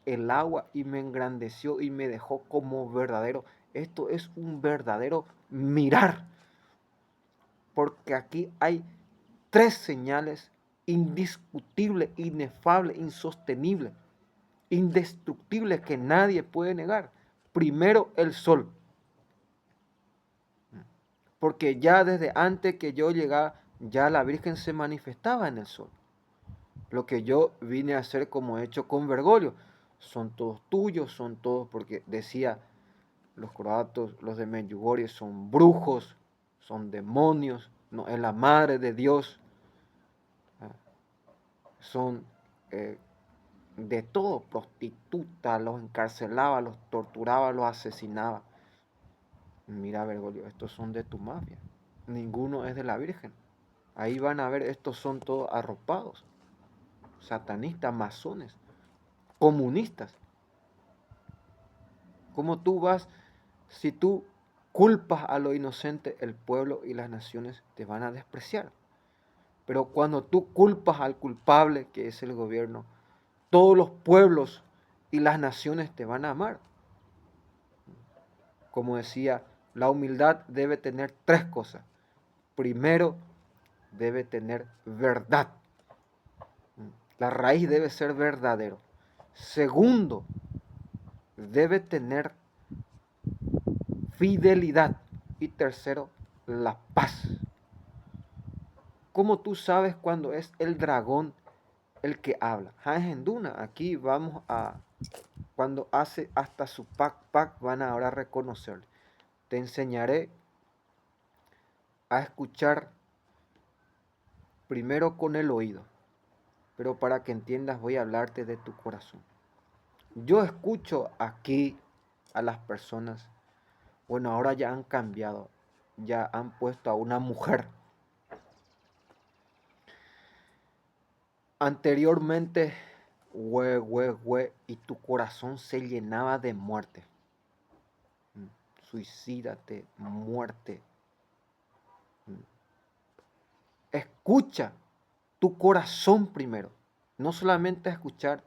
el agua y me engrandeció y me dejó como verdadero. Esto es un verdadero mirar, porque aquí hay tres señales indiscutibles, inefables, insostenibles, indestructibles que nadie puede negar. Primero, el sol. Porque ya desde antes que yo llegara, ya la Virgen se manifestaba en el sol. Lo que yo vine a hacer como he hecho con Bergoglio, son todos tuyos, son todos, porque decía, los croatos, los de Medjugorje son brujos, son demonios, no es la madre de Dios, son de todo, prostitutas, los encarcelaba, los torturaba, los asesinaba. Mira, Bergoglio, estos son de tu mafia, ninguno es de la Virgen. Ahí van a ver, estos son todos arropados, satanistas, masones, comunistas. ¿Cómo tú vas, si tú culpas a lo inocente, el pueblo y las naciones te van a despreciar? Pero cuando tú culpas al culpable, que es el gobierno, todos los pueblos y las naciones te van a amar. Como decía, la humildad debe tener tres cosas. Primero, debe tener verdad. La raíz debe ser verdadero. Segundo, debe tener fidelidad. Y tercero, la paz. ¿Cómo tú sabes cuando es el dragón el que habla? Duna, aquí vamos a, cuando hace hasta su pac van a ahora reconocerle. Te enseñaré a escuchar primero con el oído, pero para que entiendas voy a hablarte de tu corazón. Yo escucho aquí a las personas, bueno, ahora ya han cambiado, ya han puesto a una mujer. Anteriormente, y tu corazón se llenaba de muerte. Suicídate, muerte. Escucha tu corazón primero. No solamente escuchar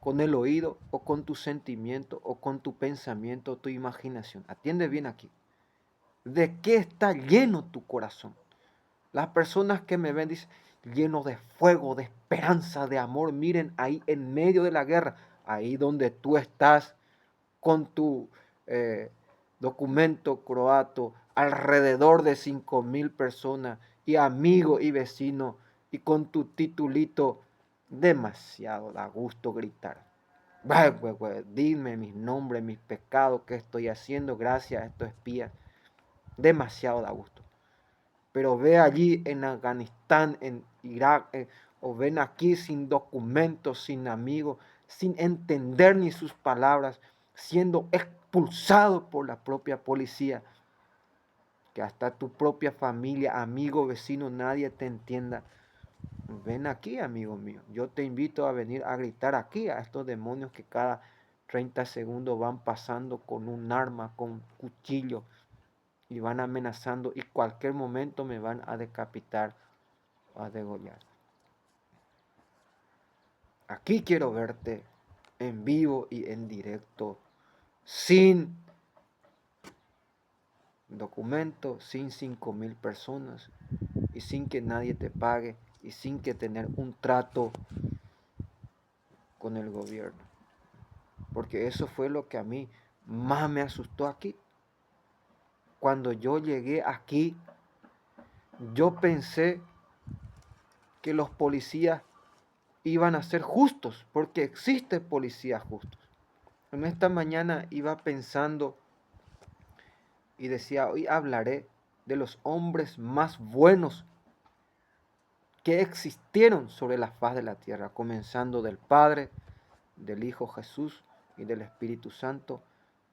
con el oído o con tu sentimiento o con tu pensamiento o tu imaginación. Atiende bien aquí. ¿De qué está lleno tu corazón? Las personas que me ven dicen, lleno de fuego, de esperanza, de amor. Miren ahí en medio de la guerra, ahí donde tú estás con tu documento croato, alrededor de 5.000 personas y amigos y vecinos, y con tu titulito, demasiado da gusto gritar. Dime mis nombres, mis pecados, qué estoy haciendo gracias a estos espías. Demasiado da gusto. Pero ve allí en Afganistán, en Irak, o ven aquí sin documentos, sin amigos, sin entender ni sus palabras, siendo expulsado por la propia policía, que hasta tu propia familia, amigo, vecino, nadie te entienda. Ven aquí, amigo mío, yo te invito a venir a gritar aquí a estos demonios que cada 30 segundos van pasando con un arma, con cuchillo, y van amenazando y cualquier momento me van a decapitar o a degollar. Aquí quiero verte en vivo y en directo, sin documento, sin 5.000 personas y sin que nadie te pague y sin que tener un trato con el gobierno. Porque eso fue lo que a mí más me asustó aquí. Cuando yo llegué aquí, yo pensé que los policías iban a ser justos, porque existen policías justos. En esta mañana iba pensando y decía, hoy hablaré de los hombres más buenos que existieron sobre la faz de la tierra, comenzando del Padre, del Hijo Jesús y del Espíritu Santo,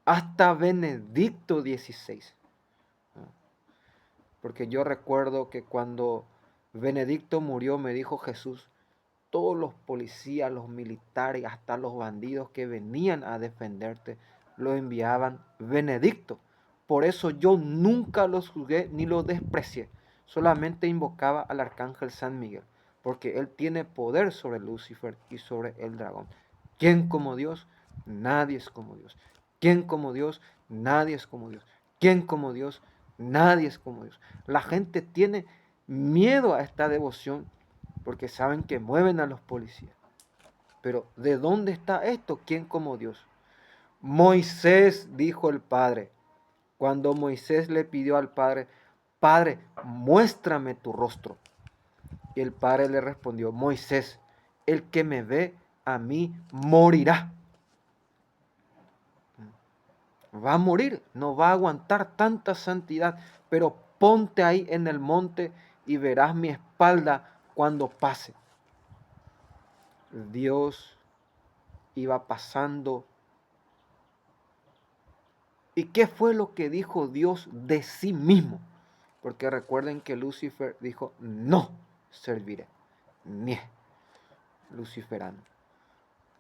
hasta Benedicto XVI. Porque yo recuerdo que cuando Benedicto murió, me dijo Jesús, todos los policías, los militares, hasta los bandidos que venían a defenderte, lo enviaban Benedicto. Por eso yo nunca los juzgué ni los desprecié. Solamente invocaba al arcángel San Miguel, porque él tiene poder sobre Lucifer y sobre el dragón. ¿Quién como Dios? Nadie es como Dios. ¿Quién como Dios? Nadie es como Dios. ¿Quién como Dios? Nadie es como Dios. La gente tiene miedo a esta devoción porque saben que mueven a los policías. Pero ¿de dónde está esto? ¿Quién como Dios? Moisés, dijo el Padre. Cuando Moisés le pidió al Padre, Padre, muéstrame tu rostro. Y el Padre le respondió, Moisés, el que me ve a mí morirá. Va a morir, no va a aguantar tanta santidad, pero ponte ahí en el monte y verás mi espalda cuando pase. Dios iba pasando. ¿Y qué fue lo que dijo Dios de sí mismo? Porque recuerden que Lucifer dijo, no serviré. Ni luciferano.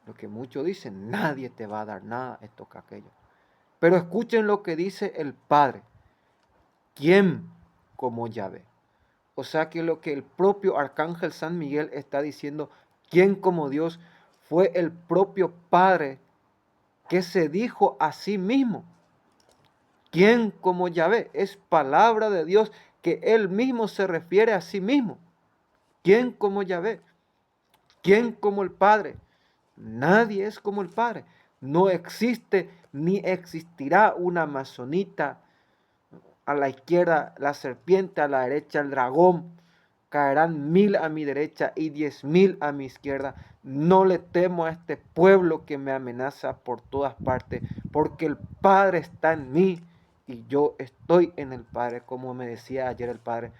Lo que muchos dicen, nadie te va a dar nada, esto que aquello. Pero escuchen lo que dice el Padre. ¿Quién como Yahvé? O sea que lo que el propio Arcángel San Miguel está diciendo, ¿quién como Dios? Fue el propio Padre que se dijo a sí mismo. ¿Quién como Yahvé? Es palabra de Dios que él mismo se refiere a sí mismo. ¿Quién como Yahvé? ¿Quién como el Padre? Nadie es como el Padre. No existe ni existirá una amazonita. A la izquierda la serpiente, a la derecha el dragón. Caerán 1.000 a mi derecha y 10.000 a mi izquierda. No le temo a este pueblo que me amenaza por todas partes, porque el Padre está en mí y yo estoy en el Padre, como me decía ayer el Padre.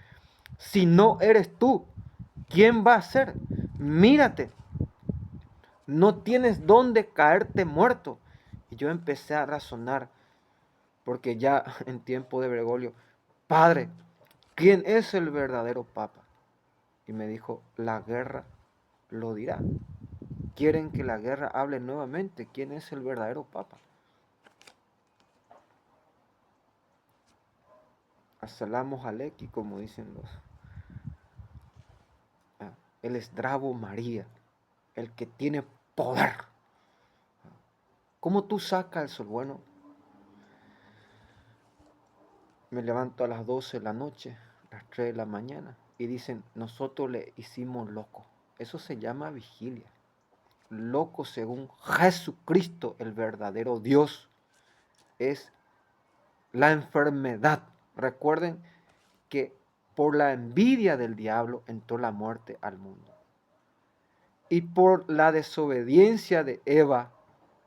Si no eres tú, ¿quién va a ser? Mírate, no tienes dónde caerte muerto. Y yo empecé a razonar, porque ya en tiempo de Bergoglio, Padre, ¿quién es el verdadero Papa? Y me dijo, la guerra lo dirá. Quieren que la guerra hable nuevamente. ¿Quién es el verdadero Papa? Asalamos Aleki, como dicen los. El esdrabo María, el que tiene poder. ¿Cómo tú sacas el sol? Bueno, me levanto a las 12 de la noche, a las 3 de la mañana, y dicen, nosotros le hicimos loco. Eso se llama vigilia. Loco según Jesucristo, el verdadero Dios, es la enfermedad. Recuerden que por la envidia del diablo entró la muerte al mundo. Y por la desobediencia de Eva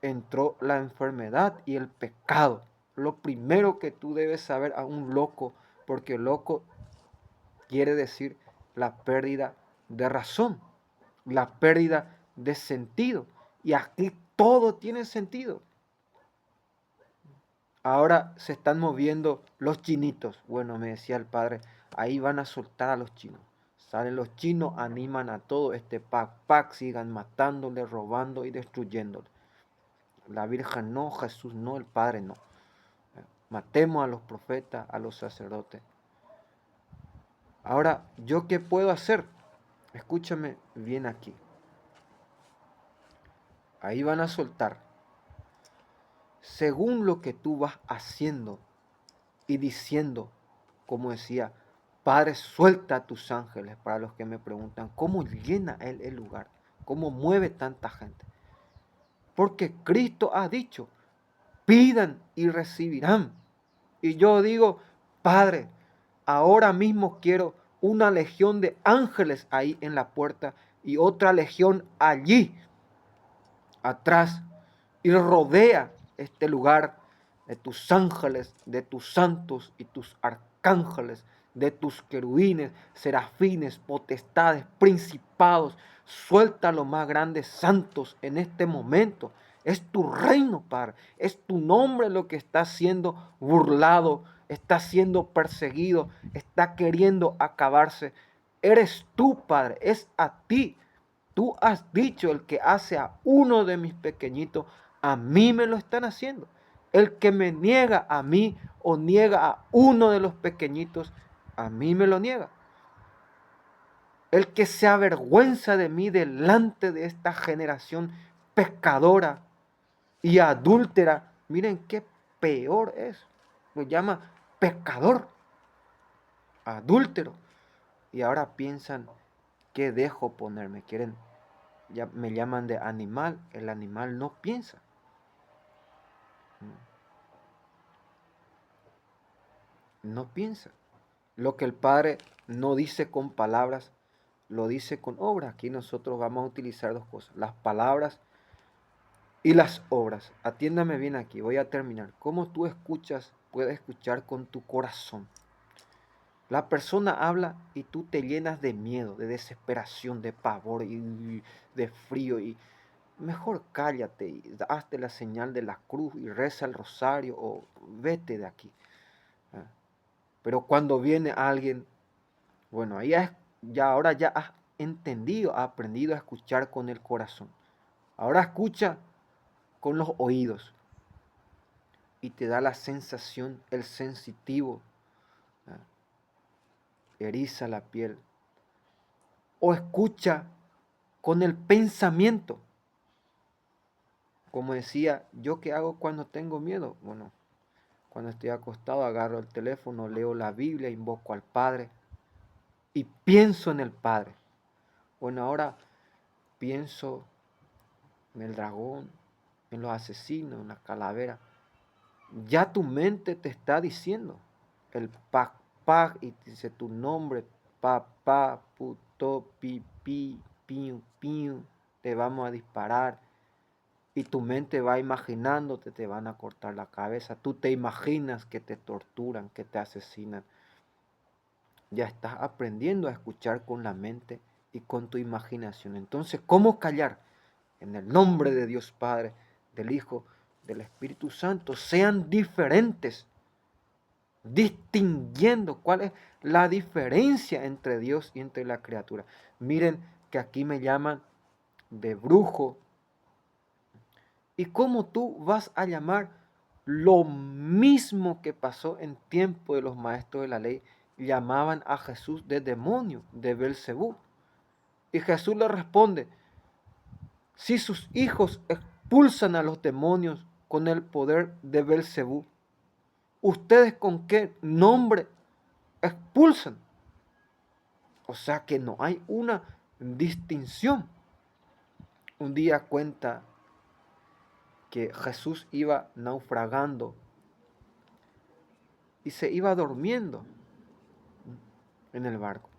entró la enfermedad y el pecado. Lo primero que tú debes saber a un loco, porque loco quiere decir la pérdida de razón, la pérdida de sentido. Y aquí todo tiene sentido. Ahora se están moviendo los chinitos. Bueno, me decía el padre, ahí van a soltar a los chinos. Salen los chinos, animan a todo este pac, sigan matándole, robando y destruyéndole. La Virgen no, Jesús no, el Padre no. matemos a los profetas, a los sacerdotes. Ahora, ¿yo qué puedo hacer? Escúchame bien aquí. Ahí van a soltar. Según lo que tú vas haciendo y diciendo, como decía, Padre, suelta a tus ángeles, para los que me preguntan, ¿cómo llena Él el lugar? ¿Cómo mueve tanta gente? Porque Cristo ha dicho, pidan y recibirán. Y yo digo, Padre, ahora mismo quiero una legión de ángeles ahí en la puerta y otra legión allí atrás y rodea este lugar de tus ángeles, de tus santos y tus arcángeles, de tus querubines, serafines, potestades, principados. Suelta los más grandes santos en este momento. Es tu reino, Padre. Es tu nombre lo que está siendo burlado, está siendo perseguido, está queriendo acabarse. Eres tú, Padre. Es a ti. Tú has dicho, el que hace a uno de mis pequeñitos, a mí me lo están haciendo. El que me niega a mí o niega a uno de los pequeñitos, a mí me lo niega. El que se avergüenza de mí delante de esta generación pecadora y adúltera, miren qué peor es. Lo llama pecador, adúltero. Y ahora piensan, ¿qué dejo ponerme? Quieren, ya me llaman de animal. El animal no piensa. No piensa. Lo que el Padre no dice con palabras, lo dice con obras. Aquí nosotros vamos a utilizar dos cosas, las palabras y las obras. Atiéndame bien aquí, voy a terminar. ¿Cómo tú escuchas? Puedes escuchar con tu corazón. La persona habla y tú te llenas de miedo, de desesperación, de pavor y de frío. Y mejor cállate y hazte la señal de la cruz y reza el rosario o vete de aquí. Pero cuando viene alguien, bueno, ya ahora ya has entendido, has aprendido a escuchar con el corazón. Ahora escucha con los oídos y te da la sensación, el sensitivo, ¿ah? Eriza la piel. O escucha con el pensamiento. Como decía, ¿yo qué hago cuando tengo miedo? Bueno, cuando estoy acostado agarro el teléfono, leo la Biblia, invoco al Padre y pienso en el Padre. Bueno, ahora pienso en el dragón, en los asesinos, en la calavera. Ya tu mente te está diciendo el pac, pac, y dice tu nombre, papá, puto, pipi, piu, piu, te vamos a disparar. Y tu mente va imaginándote, te van a cortar la cabeza. Tú te imaginas que te torturan, que te asesinan. Ya estás aprendiendo a escuchar con la mente y con tu imaginación. Entonces, ¿cómo callar? En el nombre de Dios Padre, del Hijo, del Espíritu Santo, sean diferentes, distinguiendo cuál es la diferencia entre Dios y entre la criatura. Miren que aquí me llaman de brujo. ¿Y cómo tú vas a llamar lo mismo que pasó en tiempo de los maestros de la ley? Llamaban a Jesús de demonio, de Belcebú. Y Jesús le responde, si sus hijos expulsan a los demonios con el poder de Belcebú, ¿ustedes con qué nombre expulsan? O sea que no hay una distinción. Un día cuenta que Jesús iba naufragando y se iba durmiendo en el barco.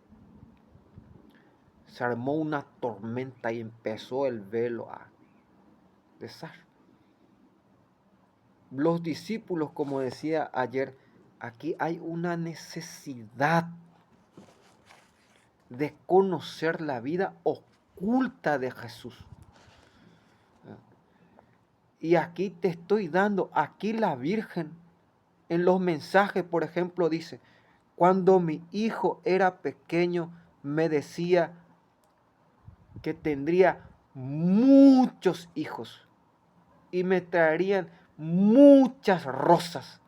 Se armó una tormenta y empezó el velo a desar. Los discípulos, como decía ayer, aquí hay una necesidad de conocer la vida oculta de Jesús. Y aquí te estoy dando, aquí la Virgen, en los mensajes, por ejemplo, dice, cuando mi hijo era pequeño, me decía que tendría muchos hijos y me traerían muchas rosas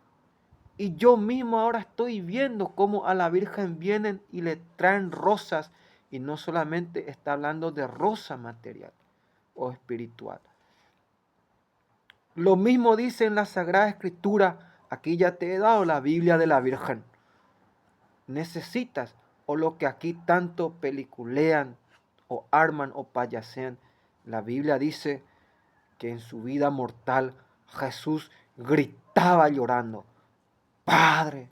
Y yo mismo ahora estoy viendo cómo a la Virgen vienen y le traen rosas. Y no solamente está hablando de rosa material o espiritual. Lo mismo dice en la Sagrada Escritura. Aquí ya te he dado la Biblia de la Virgen. Necesitas, o lo que aquí tanto peliculean, o arman, o payasean. La Biblia dice que en su vida mortal Jesús gritaba llorando: Padre,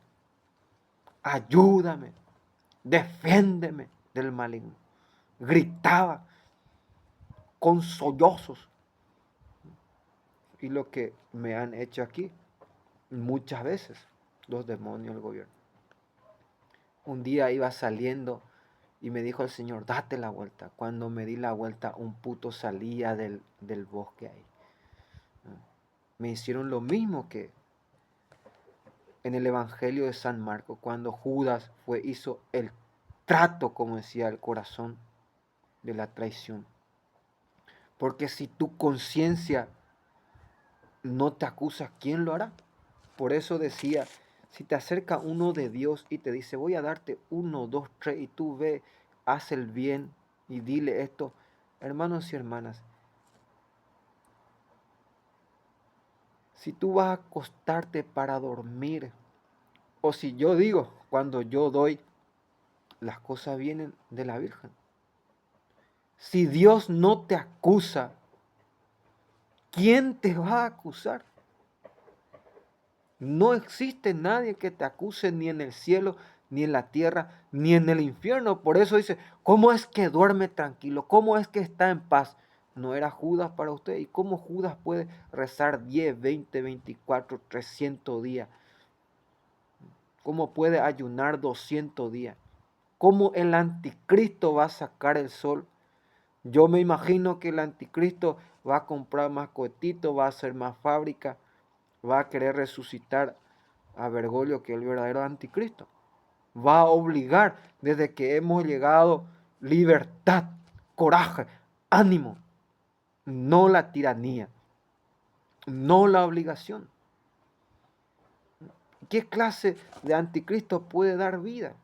ayúdame, defiéndeme del maligno. Gritaba con sollozos. Y lo que me han hecho aquí muchas veces los demonios del gobierno. Un día iba saliendo y me dijo el Señor: date la vuelta. Cuando me di la vuelta, un puto salía del bosque ahí. Me hicieron lo mismo que en el Evangelio de San Marcos, cuando Judas hizo el trato, como decía, el corazón de la traición. Porque si tu conciencia no te acusa, ¿quién lo hará? Por eso decía, si te acerca uno de Dios y te dice: voy a darte 1, 2, 3, y tú ve, haz el bien y dile esto. Hermanos y hermanas, si tú vas a acostarte para dormir, o si yo digo, cuando yo doy, las cosas vienen de la Virgen. Si Dios no te acusa, ¿quién te va a acusar? No existe nadie que te acuse, ni en el cielo, ni en la tierra, ni en el infierno. Por eso dice: ¿cómo es que duerme tranquilo? ¿Cómo es que está en paz? ¿No era Judas para usted? ¿Y cómo Judas puede rezar 10, 20, 24, 300 días? ¿Cómo puede ayunar 200 días? ¿Cómo el anticristo va a sacar el sol? Yo me imagino que el anticristo va a comprar más cohetitos, va a hacer más fábrica, va a querer resucitar a Bergoglio, que es el verdadero anticristo. Va a obligar, desde que hemos llegado, libertad, coraje, ánimo, no la tiranía, no la obligación. ¿Qué clase de anticristo puede dar vida?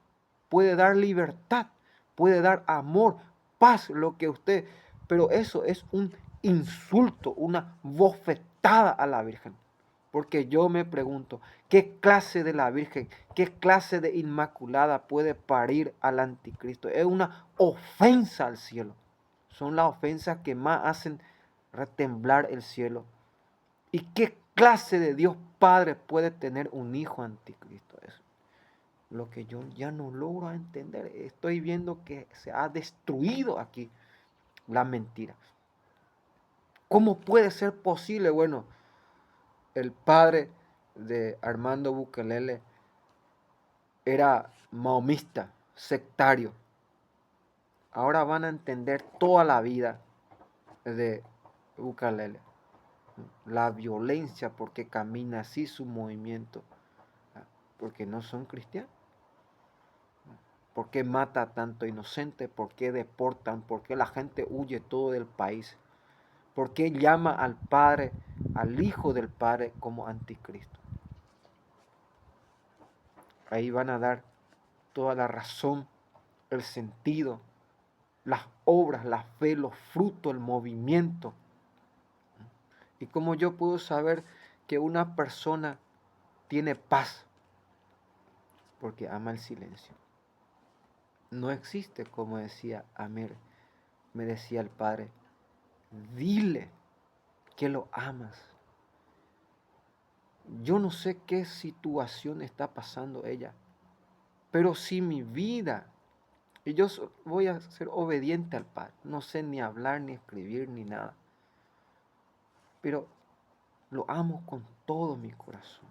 Puede dar libertad, puede dar amor, paz, lo que usted... Pero eso es un insulto, una bofetada a la Virgen. Porque yo me pregunto, ¿qué clase de la Virgen, qué clase de Inmaculada puede parir al anticristo? Es una ofensa al cielo. Son las ofensas que más hacen retemblar el cielo. ¿Y qué clase de Dios Padre puede tener un hijo anticristo? Eso lo que yo ya no logro entender. Estoy viendo que se ha destruido aquí la mentira. ¿Cómo puede ser posible? Bueno, el padre de Armando Bukelele era maomista, sectario. Ahora van a entender toda la vida de Bukelele. La violencia, porque camina así su movimiento, porque no son cristianos. ¿Por qué mata a tanto inocente? ¿Por qué deportan? ¿Por qué la gente huye todo del país? ¿Por qué llama al Padre, al Hijo del Padre, como anticristo? Ahí van a dar toda la razón, el sentido, las obras, la fe, los frutos, el movimiento. ¿Y cómo yo puedo saber que una persona tiene paz? Porque ama el silencio. No existe, como decía Amir, me decía el Padre, dile que lo amas. Yo no sé qué situación está pasando ella, pero si mi vida, y yo voy a ser obediente al Padre, no sé ni hablar, ni escribir, ni nada, pero lo amo con todo mi corazón.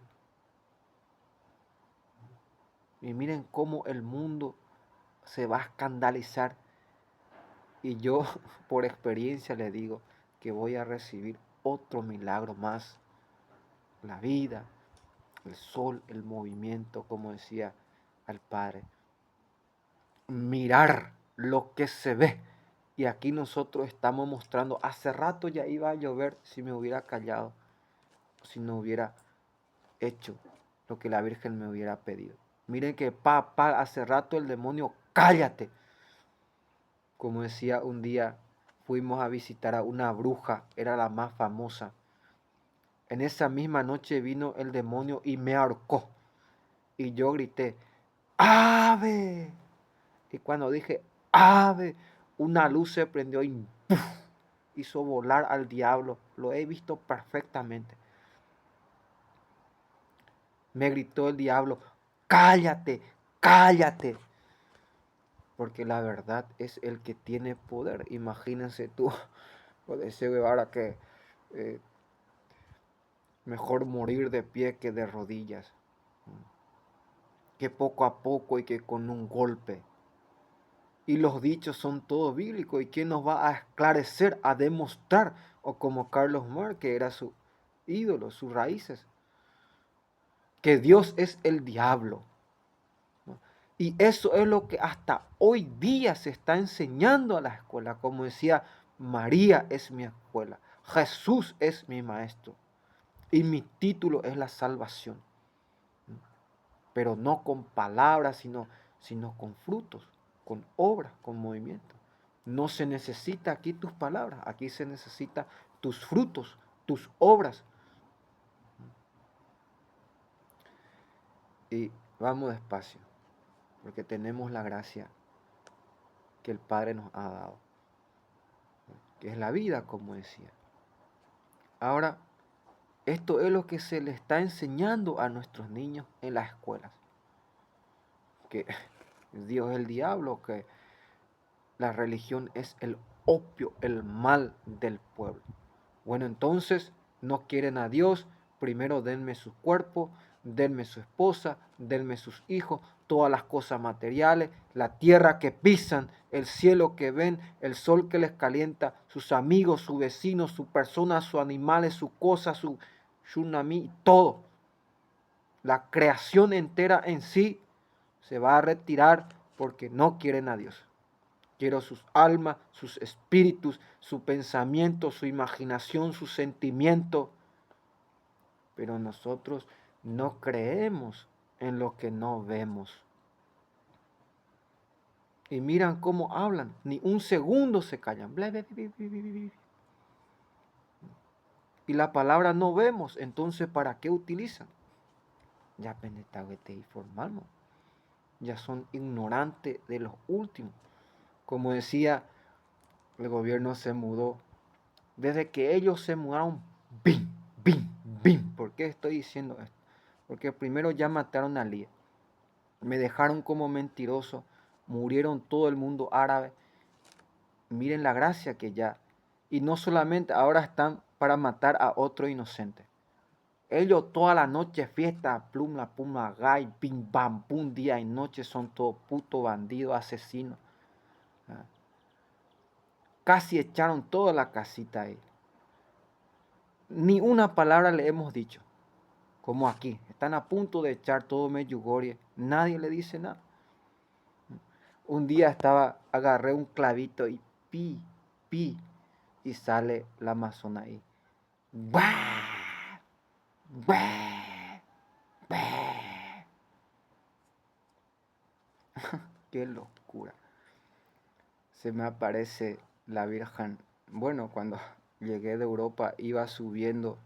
Y miren cómo el mundo se va a escandalizar, y yo por experiencia le digo que voy a recibir otro milagro más, la vida, el sol, el movimiento, como decía al Padre. Mirar lo que se ve. Y aquí nosotros estamos mostrando, hace rato ya iba a llover si me hubiera callado, si no hubiera hecho lo que la Virgen me hubiera pedido. Miren que papá, hace rato el demonio, cállate. Como decía un día, fuimos a visitar a una bruja, era la más famosa. En esa misma noche vino el demonio y me ahorcó. Y yo grité, ¡ave! Y cuando dije, ¡ave!, una luz se prendió y ¡puf!, hizo volar al diablo. Lo he visto perfectamente. Me gritó el diablo, cállate, cállate. Porque la verdad es el que tiene poder. Imagínense tú, puede ser ahora que eh, mejor morir de pie que de rodillas. Que poco a poco y que con un golpe. Y los dichos son todos bíblicos. ¿Y quién nos va a esclarecer, a demostrar? O como Carlos Marx, que era su ídolo, sus raíces. Que Dios es el diablo. Y eso es lo que hasta hoy día se está enseñando a la escuela. Como decía, María es mi escuela. Jesús es mi maestro. Y mi título es la salvación. Pero no con palabras, sino con frutos, con obras, con movimiento. No se necesita aquí tus palabras, aquí se necesita tus frutos, tus obras. Y vamos despacio, porque tenemos la gracia que el Padre nos ha dado, que es la vida, como decía. Ahora, esto es lo que se le está enseñando a nuestros niños en las escuelas. Que Dios es el diablo, que la religión es el opio, el mal del pueblo. Bueno, entonces no quieren a Dios, primero denme su cuerpo, denme su esposa, denme sus hijos, todas las cosas materiales, la tierra que pisan, el cielo que ven, el sol que les calienta, sus amigos, sus vecinos, sus personas, sus animales, sus cosas, su tsunami, todo. La creación entera en sí se va a retirar porque no quieren a Dios. Quiero sus almas, sus espíritus, su pensamiento, su imaginación, su sentimiento. Pero nosotros no creemos en lo que no vemos. Y miran cómo hablan, ni un segundo se callan. Y la palabra no vemos, entonces ¿para qué utilizan? Ya penetagüete y formamos. Ya son ignorantes de los últimos. Como decía, el gobierno se mudó. Desde que ellos se mudaron, ¡bim, bim, bim! ¿Por qué estoy diciendo esto? Porque primero ya mataron a Lía. Me dejaron como mentiroso. Murieron todo el mundo árabe. Miren la gracia que ya. Y no solamente ahora están para matar a otro inocente. Ellos toda la noche fiesta, pluma, puma, gay, pim, bam, pum, día y noche son todos putos, bandidos, asesinos. Casi echaron toda la casita ahí. Ni una palabra le hemos dicho. Como aquí, están a punto de echar todo Medjugorje, nadie le dice nada. Un día agarré un clavito y pi, pi, y sale la amazona ahí. ¡Bah! ¡Bah! ¡Bah! ¡Qué locura! Se me aparece la Virgen. Bueno, cuando llegué de Europa iba subiendo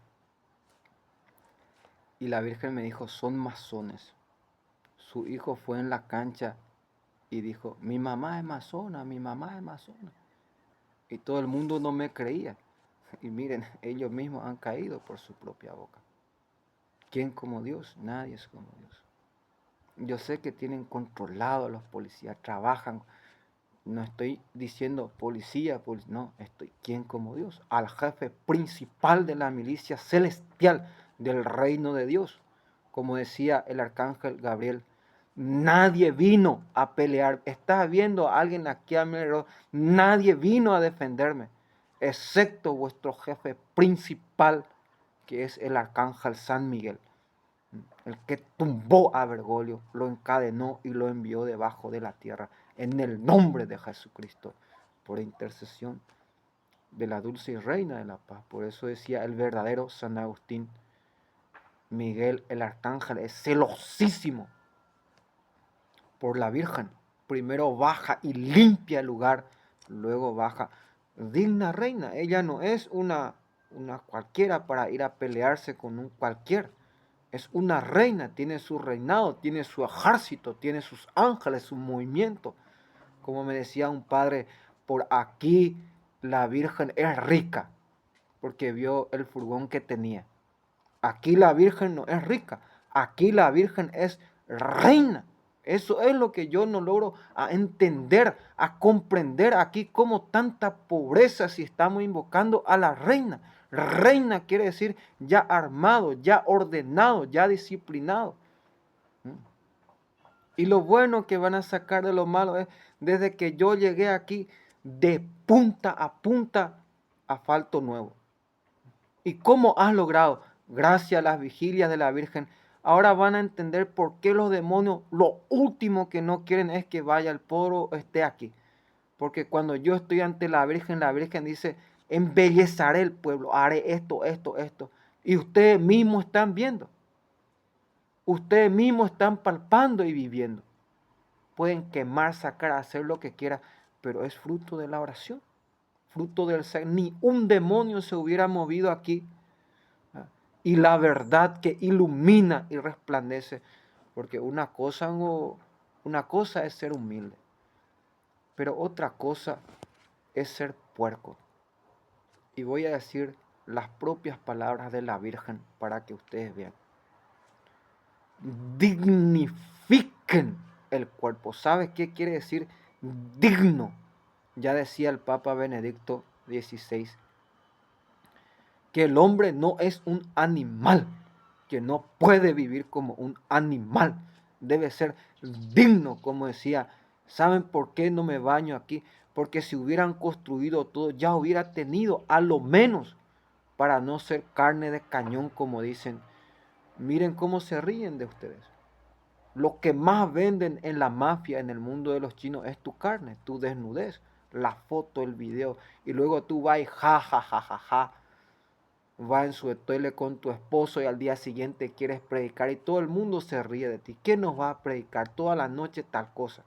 y la Virgen me dijo, son masones. Su hijo fue en la cancha y dijo, mi mamá es masona, mi mamá es masona. Y todo el mundo no me creía. Y miren, ellos mismos han caído por su propia boca. ¿Quién como Dios? Nadie es como Dios. Yo sé que tienen controlado a los policías, trabajan. No estoy diciendo policía, no, estoy ¿quién como Dios? Al jefe principal de la milicia celestial del reino de Dios. Como decía el arcángel Gabriel, nadie vino a pelear. Estás viendo a alguien aquí a mi alrededor. Nadie vino a defenderme, excepto vuestro jefe principal, que es el arcángel San Miguel, el que tumbó a Bergoglio, lo encadenó y lo envió debajo de la tierra, en el nombre de Jesucristo, por intercesión de la dulce y reina de la paz. Por eso decía el verdadero San Agustín, Miguel el arcángel es celosísimo por la Virgen. Primero baja y limpia el lugar, luego baja. Digna reina, ella no es una cualquiera para ir a pelearse con un cualquier. Es una reina, tiene su reinado, tiene su ejército, tiene sus ángeles, su movimiento. Como me decía un padre, por aquí la Virgen es rica, porque vio el furgón que tenía. Aquí la Virgen no es rica, aquí la Virgen es reina. Eso es lo que yo no logro a entender, a comprender aquí como tanta pobreza si estamos invocando a la reina. Reina quiere decir ya armado, ya ordenado, ya disciplinado. Y lo bueno que van a sacar de lo malo es, desde que yo llegué aquí, de punta a punta, asfalto nuevo. ¿Y cómo has logrado? Gracias a las vigilias de la Virgen. Ahora van a entender por qué los demonios lo último que no quieren es que vaya el pueblo esté aquí. Porque cuando yo estoy ante la Virgen dice, embellezaré el pueblo, haré esto, esto, esto. Y ustedes mismos están viendo. Ustedes mismos están palpando y viviendo. Pueden quemar, sacar, hacer lo que quieran, pero es fruto de la oración, fruto del ser. Ni un demonio se hubiera movido aquí. Y la verdad que ilumina y resplandece, porque una cosa es ser humilde, pero otra cosa es ser puerco. Y voy a decir las propias palabras de la Virgen para que ustedes vean. Dignifiquen el cuerpo. ¿Sabes qué quiere decir digno? Ya decía el Papa Benedicto XVI, que el hombre no es un animal, que no puede vivir como un animal, debe ser digno, como decía. ¿Saben por qué no me baño aquí? Porque si hubieran construido todo, ya hubiera tenido a lo menos para no ser carne de cañón, como dicen. Miren cómo se ríen de ustedes. Lo que más venden en la mafia, en el mundo de los chinos, es tu carne, tu desnudez, la foto, el video. Y luego tú vas y ja, ja, ja, ja, ja. Vas en su tele con tu esposo y al día siguiente quieres predicar y todo el mundo se ríe de ti. ¿Qué nos va a predicar? Toda la noche tal cosa.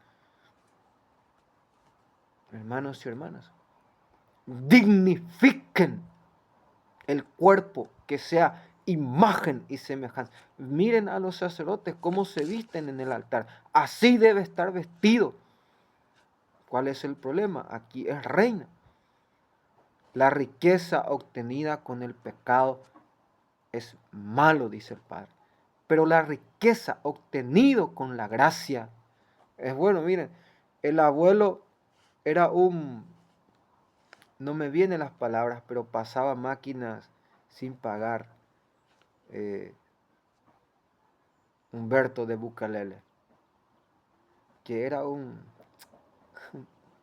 Hermanos y hermanas, dignifiquen el cuerpo, que sea imagen y semejanza. Miren a los sacerdotes cómo se visten en el altar. Así debe estar vestido. ¿Cuál es el problema? Aquí es reina. La riqueza obtenida con el pecado es malo, dice el Padre. Pero la riqueza obtenida con la gracia es bueno. Miren, el abuelo era no me vienen las palabras, pero pasaba máquinas sin pagar. Humberto de Bucalele, que era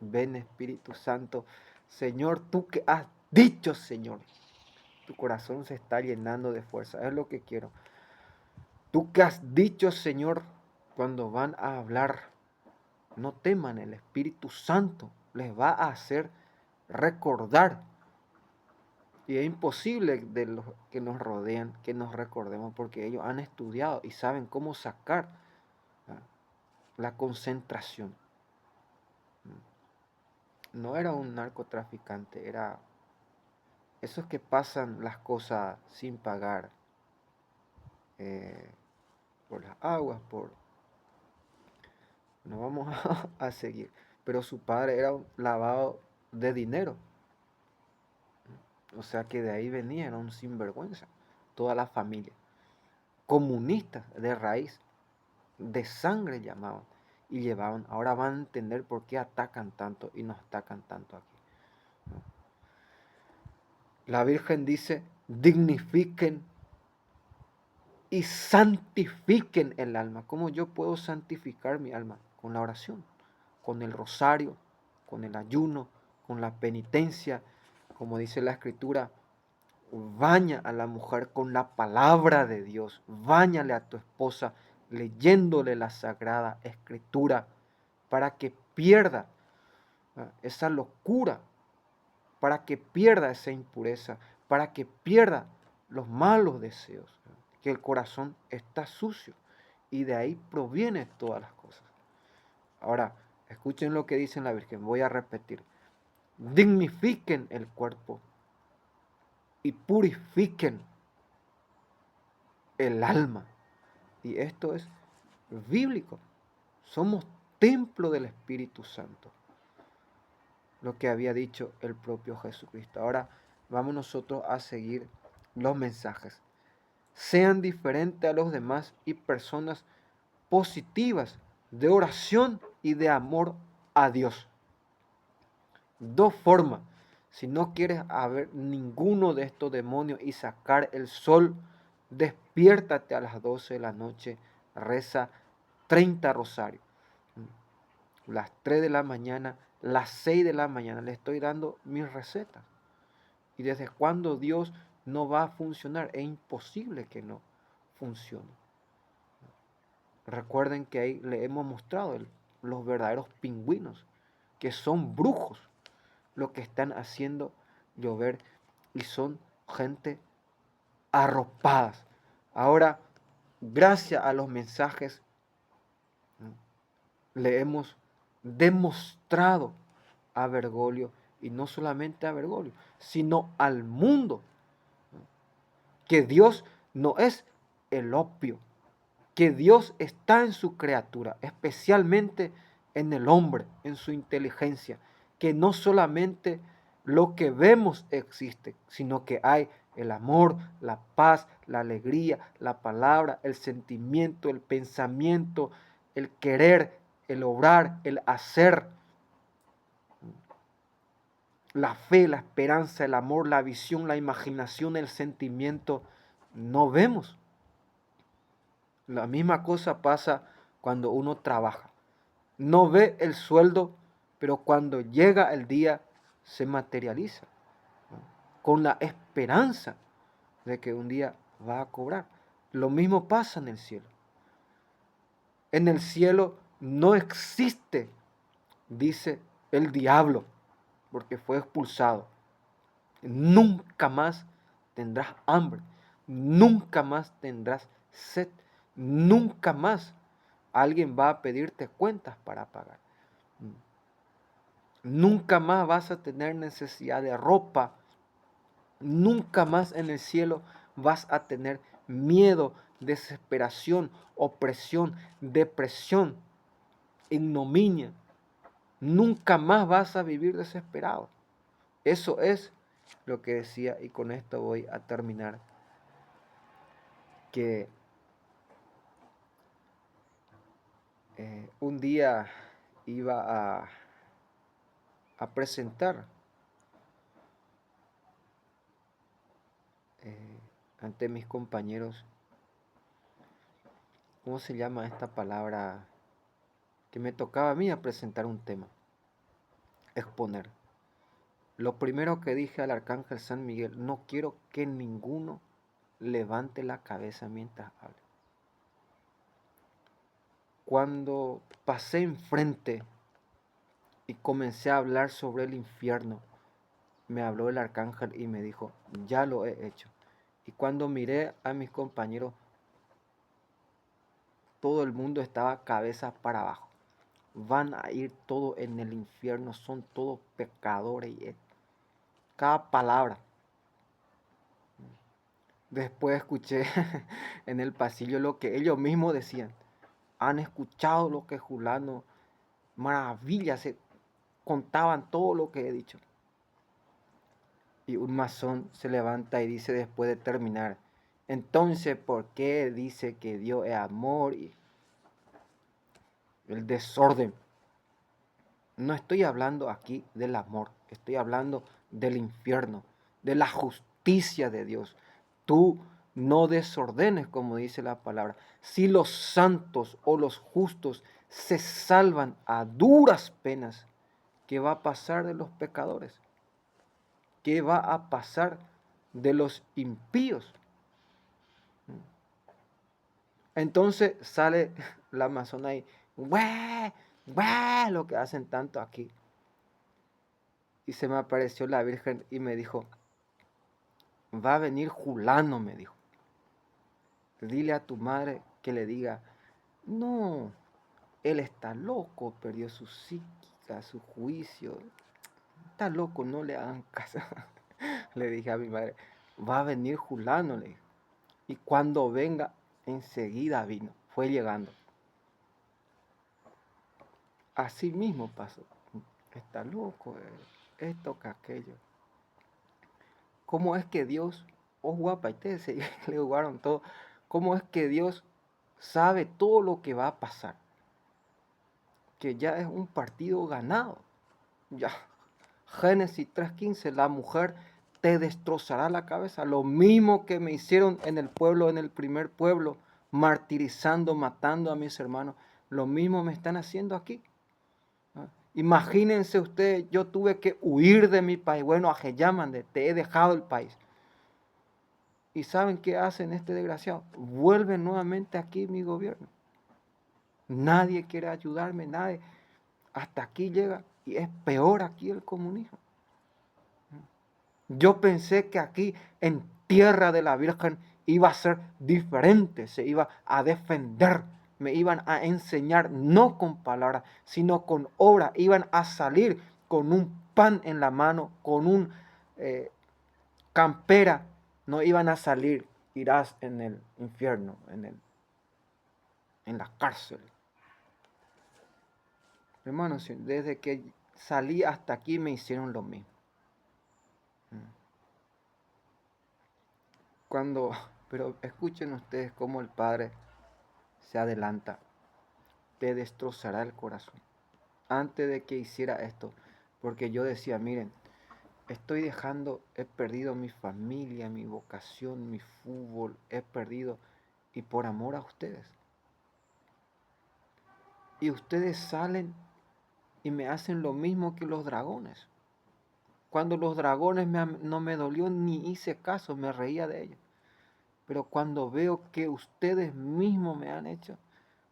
ven Espíritu Santo, Señor, tú que has dicho, Señor, tu corazón se está llenando de fuerza, es lo que quiero. Tú que has dicho, Señor, cuando van a hablar, no teman, el Espíritu Santo les va a hacer recordar. Y es imposible de los que nos rodean que nos recordemos porque ellos han estudiado y saben cómo sacar la concentración. No era un narcotraficante, era esos que pasan las cosas sin pagar, eh, por las aguas, no vamos a seguir. Pero su padre era un lavado de dinero, o sea que de ahí venía, era un sinvergüenza, toda la familia. Comunistas de raíz, de sangre llamaban y llevaban. Ahora van a entender por qué atacan tanto y nos atacan tanto aquí. La Virgen dice, dignifiquen y santifiquen el alma. ¿Cómo yo puedo santificar mi alma? Con la oración, con el rosario, con el ayuno, con la penitencia. Como dice la Escritura, baña a la mujer con la palabra de Dios. Báñale a tu esposa leyéndole la Sagrada Escritura para que pierda esa locura, para que pierda esa impureza, para que pierda los malos deseos. que el corazón está sucio y de ahí provienen todas las cosas. Ahora, escuchen lo que dice la Virgen, voy a repetir. Dignifiquen el cuerpo y purifiquen el alma. Y esto es bíblico. Somos templo del Espíritu Santo. Lo que había dicho el propio Jesucristo. Ahora vamos nosotros a seguir los mensajes. Sean diferentes a los demás y personas positivas de oración y de amor a Dios. Dos formas. Si no quieres haber ninguno de estos demonios y sacar el sol, despiértate a las 12 de la noche, reza 30 rosarios. Las 3 de la mañana, las 6 de la mañana, le estoy dando mis recetas. Y desde cuando Dios no va a funcionar, es imposible que no funcione. Recuerden que ahí le hemos mostrado los verdaderos pingüinos, que son brujos, lo que están haciendo llover y son gente arropadas. Ahora, gracias a los mensajes, le hemos demostrado a Bergoglio, y no solamente a Bergoglio, sino al mundo, que Dios no es el opio, que Dios está en su criatura, especialmente en el hombre, en su inteligencia, que no solamente lo que vemos existe, sino que hay el amor, la paz, la alegría, la palabra, el sentimiento, el pensamiento, el querer, el obrar, el hacer, la fe, la esperanza, el amor, la visión, la imaginación, el sentimiento. No vemos. La misma cosa pasa cuando uno trabaja. No ve el sueldo, pero cuando llega el día se materializa, ¿no? Con la esperanza de que un día va a cobrar. Lo mismo pasa en el cielo. En el cielo no existe, dice el diablo, porque fue expulsado. Nunca más tendrás hambre, nunca más tendrás sed, nunca más alguien va a pedirte cuentas para pagar. Nunca más vas a tener necesidad de ropa, nunca más en el cielo vas a tener miedo, desesperación, opresión, depresión, ignominia. Nunca más vas a vivir desesperado. Eso es lo que decía, y con esto voy a terminar, que un día iba a presentar ante mis compañeros, ¿cómo se llama esta palabra? Que me tocaba a mí a presentar un tema, exponer. Lo primero que dije al arcángel San Miguel, no quiero que ninguno levante la cabeza mientras hable. Cuando pasé enfrente y comencé a hablar sobre el infierno, me habló el arcángel y me dijo, ya lo he hecho. Y cuando miré a mis compañeros, todo el mundo estaba cabeza para abajo. Van a ir todos en el infierno, son todos pecadores. Y cada palabra. Después escuché en el pasillo lo que ellos mismos decían. Han escuchado lo que Julano, maravillas, se contaban todo lo que he dicho. Y un masón se levanta y dice después de terminar, entonces, ¿por qué dice que Dios es amor y el desorden? No estoy hablando aquí del amor, estoy hablando del infierno, de la justicia de Dios. Tú no desordenes, como dice la palabra. Si los santos o los justos se salvan a duras penas, ¿qué va a pasar de los pecadores? ¿Qué va a pasar de los impíos? Entonces sale la amazona y ¡güey! ¡Güey! Lo que hacen tanto aquí. Y se me apareció la Virgen y me dijo, va a venir Julano, me dijo. Dile a tu madre que le diga, no, él está loco, perdió su psíquica, su juicio. Está loco, no le hagan caso. Le dije a mi madre, va a venir Julano, le dije. Y cuando venga, enseguida vino, fue llegando. Así mismo pasó. Está loco, esto que aquello. ¿Cómo es que Dios, oh guapa, y ustedes se le jugaron todo, cómo es que Dios sabe todo lo que va a pasar? Que ya es un partido ganado. Ya. Génesis 3:15, la mujer te destrozará la cabeza. Lo mismo que me hicieron en el pueblo, en el primer pueblo, martirizando, matando a mis hermanos. Lo mismo me están haciendo aquí. Imagínense ustedes, yo tuve que huir de mi país. Bueno, Ajeyamande, te he dejado el país. ¿Y saben qué hacen este desgraciado? Vuelve nuevamente aquí mi gobierno. Nadie quiere ayudarme, nadie. Hasta aquí llega y es peor aquí el comunismo. Yo pensé que aquí en tierra de la Virgen iba a ser diferente, se iba a defender, me iban a enseñar no con palabras, sino con obra, iban a salir con un pan en la mano, con un campera, no iban a salir, irás en el infierno, en la cárcel. Hermanos, desde que salí hasta aquí me hicieron lo mismo. Pero escuchen ustedes cómo el Padre se adelanta, te destrozará el corazón. Antes de que hiciera esto, porque yo decía, miren, he perdido mi familia, mi vocación, mi fútbol, he perdido, y por amor a ustedes. Y ustedes salen y me hacen lo mismo que los dragones. Cuando los dragones no me dolió ni hice caso, me reía de ellos. Pero cuando veo que ustedes mismos me han hecho,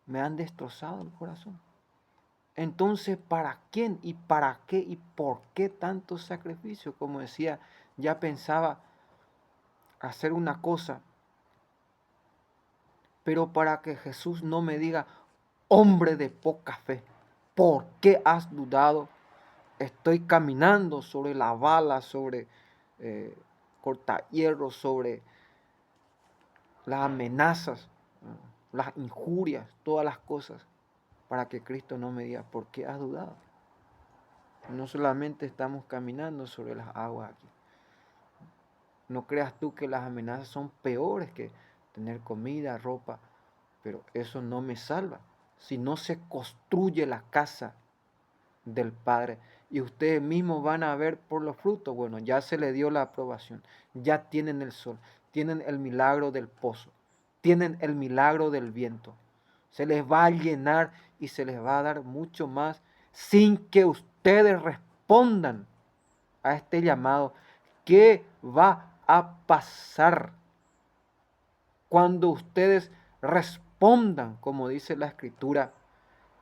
me han destrozado el corazón. Entonces, ¿para quién y para qué y por qué tanto sacrificio? Como decía, ya pensaba hacer una cosa, pero para que Jesús no me diga, hombre de poca fe, ¿por qué has dudado? Estoy caminando sobre la bala, sobre cortahierro, sobre las amenazas, las injurias, todas las cosas, para que Cristo no me diga, ¿por qué has dudado? No solamente estamos caminando sobre las aguas aquí. No creas tú que las amenazas son peores que tener comida, ropa, pero eso no me salva. Si no se construye la casa del Padre y ustedes mismos van a ver por los frutos, bueno, ya se le dio la aprobación, ya tienen el sol, tienen el milagro del pozo, tienen el milagro del viento. Se les va a llenar y se les va a dar mucho más sin que ustedes respondan a este llamado. ¿Qué va a pasar cuando ustedes respondan, como dice la Escritura?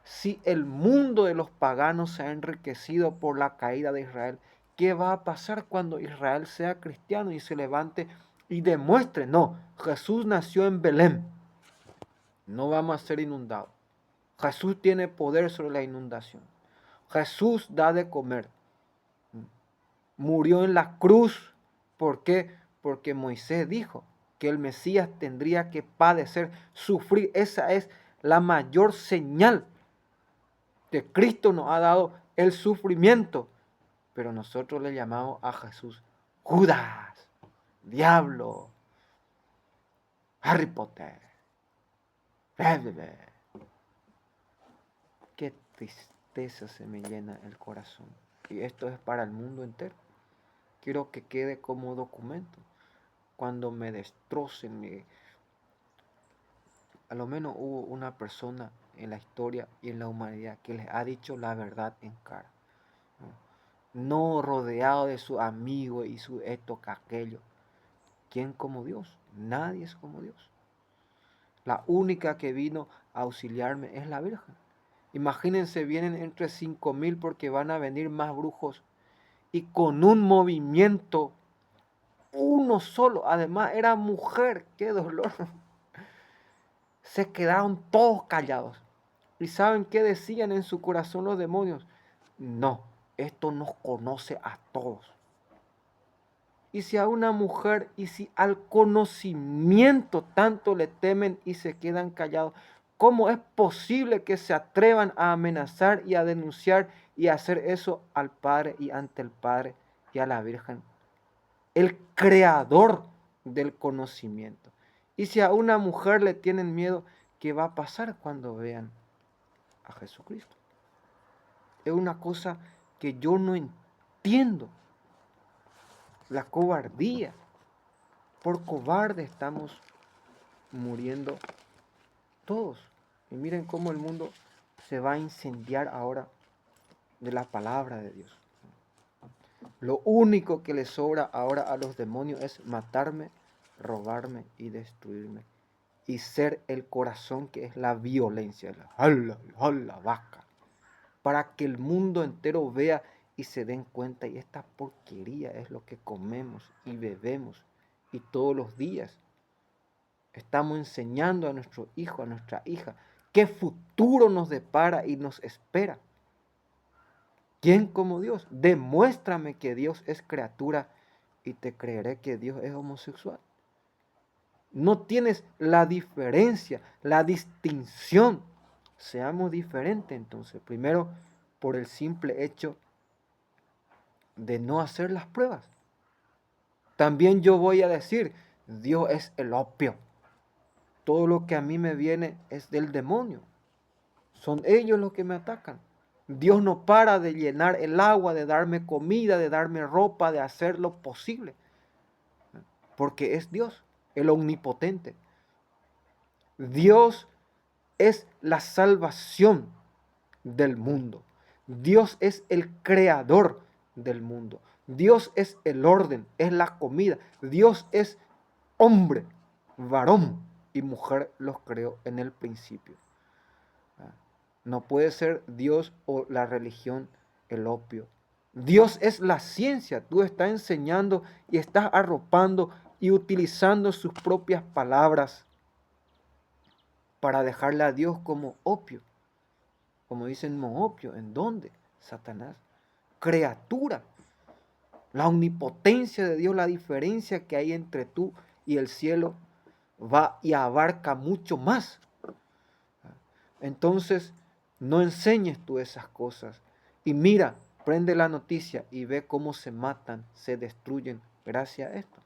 Si el mundo de los paganos se ha enriquecido por la caída de Israel, ¿qué va a pasar cuando Israel sea cristiano y se levante y demuestre? No, Jesús nació en Belén. No vamos a ser inundados. Jesús tiene poder sobre la inundación. Jesús da de comer. Murió en la cruz. ¿Por qué? Porque Moisés dijo que el Mesías tendría que padecer, sufrir. Esa es la mayor señal que Cristo nos ha dado, el sufrimiento. Pero nosotros le llamamos a Jesús Judas, diablo, Harry Potter. Qué tristeza se me llena el corazón. Y esto es para el mundo entero. Quiero que quede como documento. Cuando me destrocen, a lo menos hubo una persona en la historia y en la humanidad que les ha dicho la verdad en cara. No rodeado de su amigo y su esto que aquello. ¿Quién como Dios? Nadie es como Dios. La única que vino a auxiliarme es la Virgen. Imagínense, vienen entre 5,000 porque van a venir más brujos y con un movimiento, uno solo, además era mujer, qué dolor. Se quedaron todos callados. ¿Y saben qué decían en su corazón los demonios? No, esto nos conoce a todos. Y si a una mujer y si al conocimiento tanto le temen y se quedan callados, ¿cómo es posible que se atrevan a amenazar y a denunciar y a hacer eso al Padre y ante el Padre y a la Virgen? El creador del conocimiento. Y si a una mujer le tienen miedo, ¿qué va a pasar cuando vean a Jesucristo? Es una cosa que yo no entiendo. La cobardía. Por cobarde estamos muriendo todos. Y miren cómo el mundo se va a incendiar ahora de la palabra de Dios. Lo único que les sobra ahora a los demonios es matarme, robarme y destruirme. Y ser el corazón que es la violencia, la vaca. Para que el mundo entero vea y se den cuenta. Y esta porquería es lo que comemos y bebemos. Y todos los días estamos enseñando a nuestro hijo, a nuestra hija, qué futuro nos depara y nos espera. ¿Quién como Dios? Demuéstrame que Dios es criatura y te creeré que Dios es homosexual. No tienes la diferencia, la distinción. Seamos diferentes entonces. Primero, por el simple hecho de no hacer las pruebas. También yo voy a decir, Dios es el opio. Todo lo que a mí me viene es del demonio. Son ellos los que me atacan. Dios no para de llenar el agua, de darme comida, de darme ropa, de hacer lo posible. Porque es Dios, el omnipotente. Dios es la salvación del mundo. Dios es el creador del mundo. Dios es el orden, es la comida. Dios es hombre, varón y mujer los creó en el principio. No puede ser Dios o la religión el opio. Dios es la ciencia. Tú estás enseñando y estás arropando y utilizando sus propias palabras para dejarle a Dios como opio. Como dicen, no opio. ¿En dónde? Satanás. Criatura. La omnipotencia de Dios, la diferencia que hay entre tú y el cielo va y abarca mucho más. Entonces, no enseñes tú esas cosas. Y mira, prende la noticia y ve cómo se matan, se destruyen gracias a esto.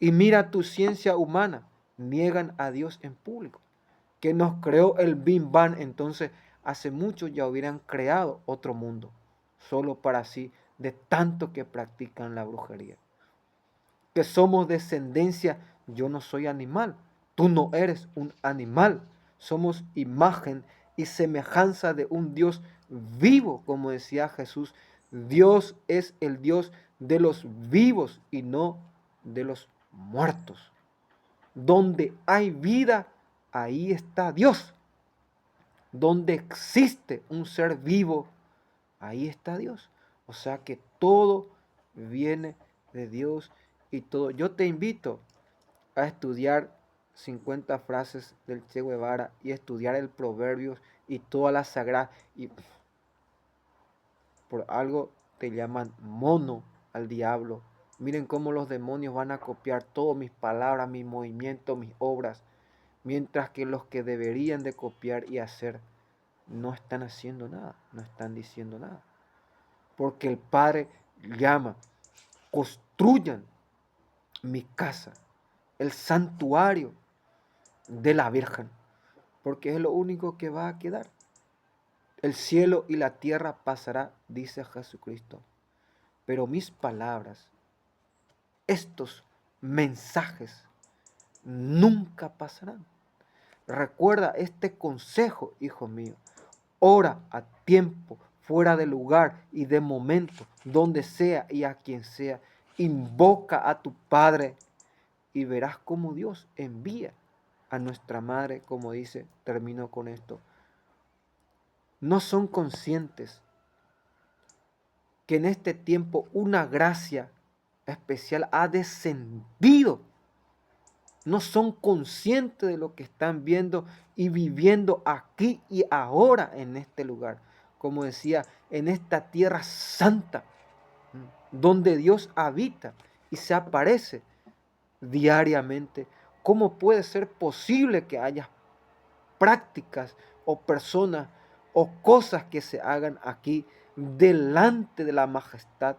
Y mira tu ciencia humana, niegan a Dios en público. Que nos creó el Big Bang, entonces hace mucho ya hubieran creado otro mundo, solo para sí, de tanto que practican la brujería. Que somos descendencia, yo no soy animal, tú no eres un animal. Somos imagen y semejanza de un Dios vivo, como decía Jesús. Dios es el Dios de los vivos y no de los muertos. Donde hay vida, ahí está Dios. Donde existe un ser vivo, ahí está Dios. O sea que todo viene de Dios y todo. Yo te invito a estudiar 50 frases del Che Guevara y estudiar el Proverbios y toda la sagrada. Y por algo te llaman mono al diablo. Miren cómo los demonios van a copiar todas mis palabras, mis movimientos, mis obras, mientras que los que deberían de copiar y hacer no están haciendo nada, no están diciendo nada. Porque el Padre llama, construyan mi casa, el santuario de la Virgen, porque es lo único que va a quedar. El cielo y la tierra pasará, dice Jesucristo, pero mis palabras, estos mensajes, nunca pasarán. Recuerda este consejo, hijo mío. Ora a tiempo, fuera de lugar y de momento, donde sea y a quien sea. Invoca a tu Padre y verás cómo Dios envía a nuestra Madre, como dice, termino con esto. No son conscientes que en este tiempo una gracia especial ha descendido No son conscientes de lo que están viendo y viviendo aquí y ahora en este lugar. Como decía, en esta tierra santa, donde Dios habita y se aparece diariamente. ¿Cómo puede ser posible que haya prácticas o personas o cosas que se hagan aquí delante de la majestad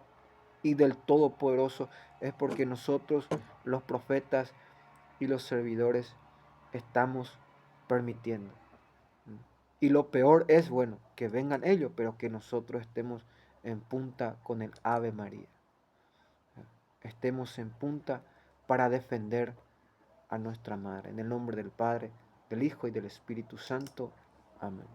y del Todopoderoso? Es porque nosotros, los profetas y los servidores, estamos permitiendo. Y lo peor es, bueno, que vengan ellos, pero que nosotros estemos en punta con el Ave María. Estemos en punta para defender a nuestra Madre. En el nombre del Padre, del Hijo y del Espíritu Santo. Amén.